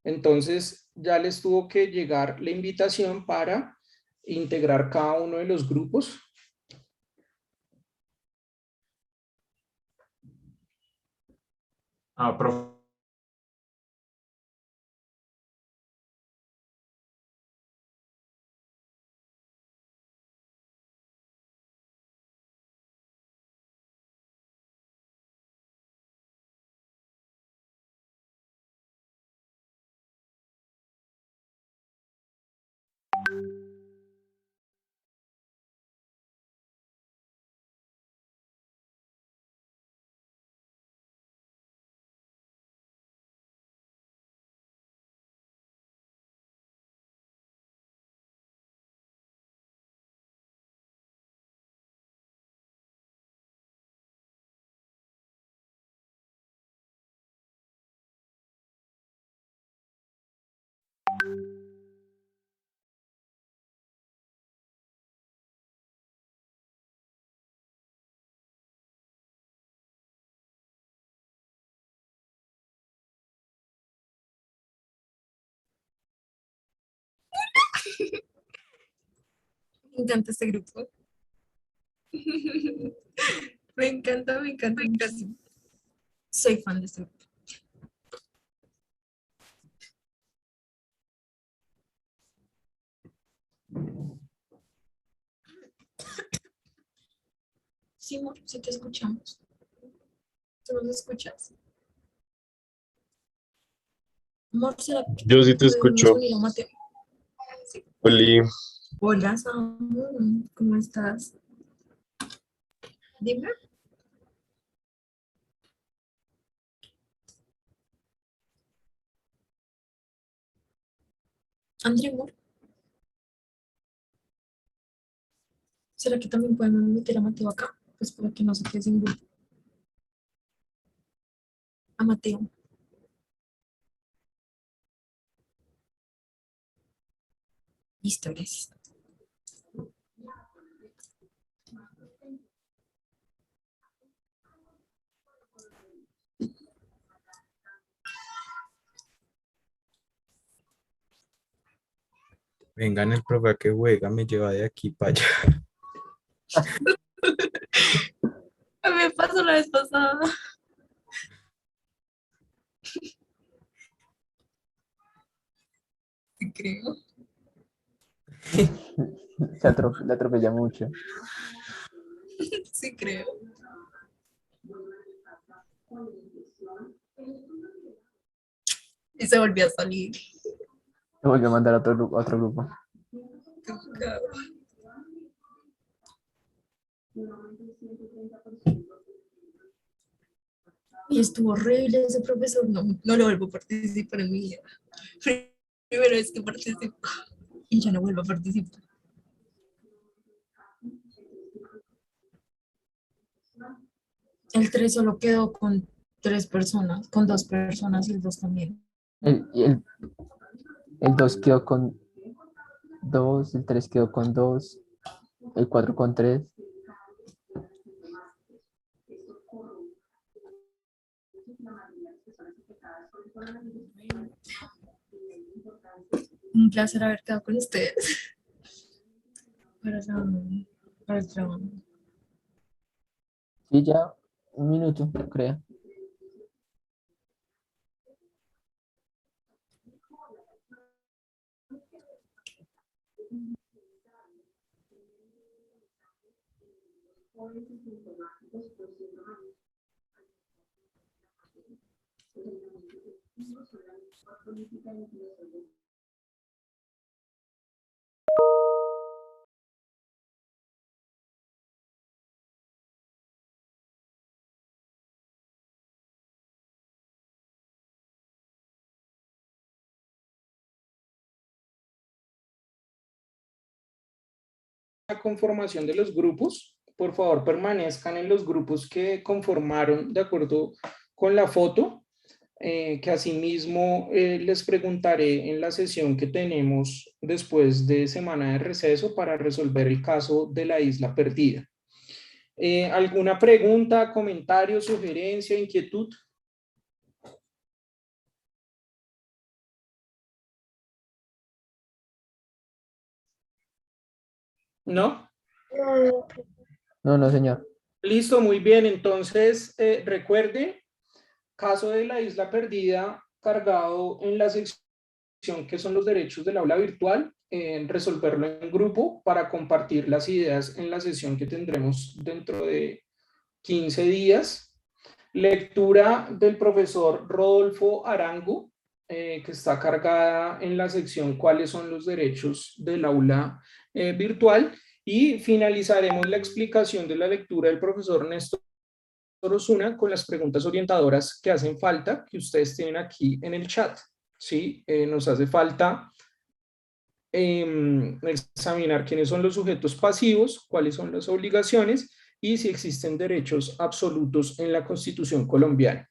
Entonces ya les tuvo que llegar la invitación para integrar cada uno de los grupos. Profe. Me encanta este grupo. Me encanta muchísimo. Soy fan de este grupo. Sí, amor, sí te escuchamos. ¿Tú nos escuchas? Amor, ¿será que Yo sí te podemos escucho. unir a Mateo? Sí. Oli, Hola, Samu, ¿cómo estás? Dime. André, amor, ¿será que también podemos meter a Mateo acá? Pues para que no se quede sin grupo. A Mateo. Listo, gracias. Vengan, el profe que juega me lleva de aquí para allá. A mí me pasó la vez pasada. Sí, creo. Le atropella mucho. Sí, creo. Y se volvió a salir. Me volvió a mandar a otro grupo. Y estuvo horrible ese profesor. No, no lo vuelvo a participar en mi vida. Primera vez que participo. Y ya no vuelvo a participar. El 3 solo quedó con 3 personas, con 2 personas y el 2 también. El 2 quedó con 2, el 3 quedó con 2, el 4 con 3. Un placer haber quedado con ustedes. Para el trabajo. Sí, ya, un minuto, creo. La conformación de los grupos, por favor permanezcan en los grupos que conformaron de acuerdo con la foto, que asimismo les preguntaré en la sesión que tenemos después de semana de receso para resolver el caso de la isla perdida. ¿Alguna pregunta, comentario, sugerencia, inquietud? ¿No? No, señor. Listo, muy bien. Entonces, recuerde, caso de la isla perdida, cargado en la sección que son los derechos del aula virtual, resolverlo en grupo para compartir las ideas en la sesión que tendremos dentro de 15 días. Lectura del profesor Rodolfo Arango, que está cargada en la sección cuáles son los derechos del aula virtual, y finalizaremos la explicación de la lectura del profesor Néstor Osuna con las preguntas orientadoras que hacen falta, que ustedes tienen aquí en el chat. ¿Sí? Nos hace falta examinar quiénes son los sujetos pasivos, cuáles son las obligaciones y si existen derechos absolutos en la Constitución colombiana.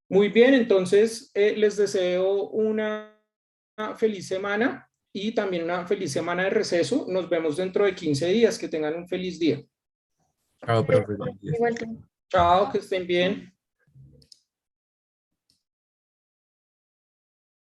Muy bien, entonces les deseo una feliz semana y también una feliz semana de receso. Nos vemos dentro de 15 días. Que tengan un feliz día. Chao, profe. Igual que... Chao, que estén bien.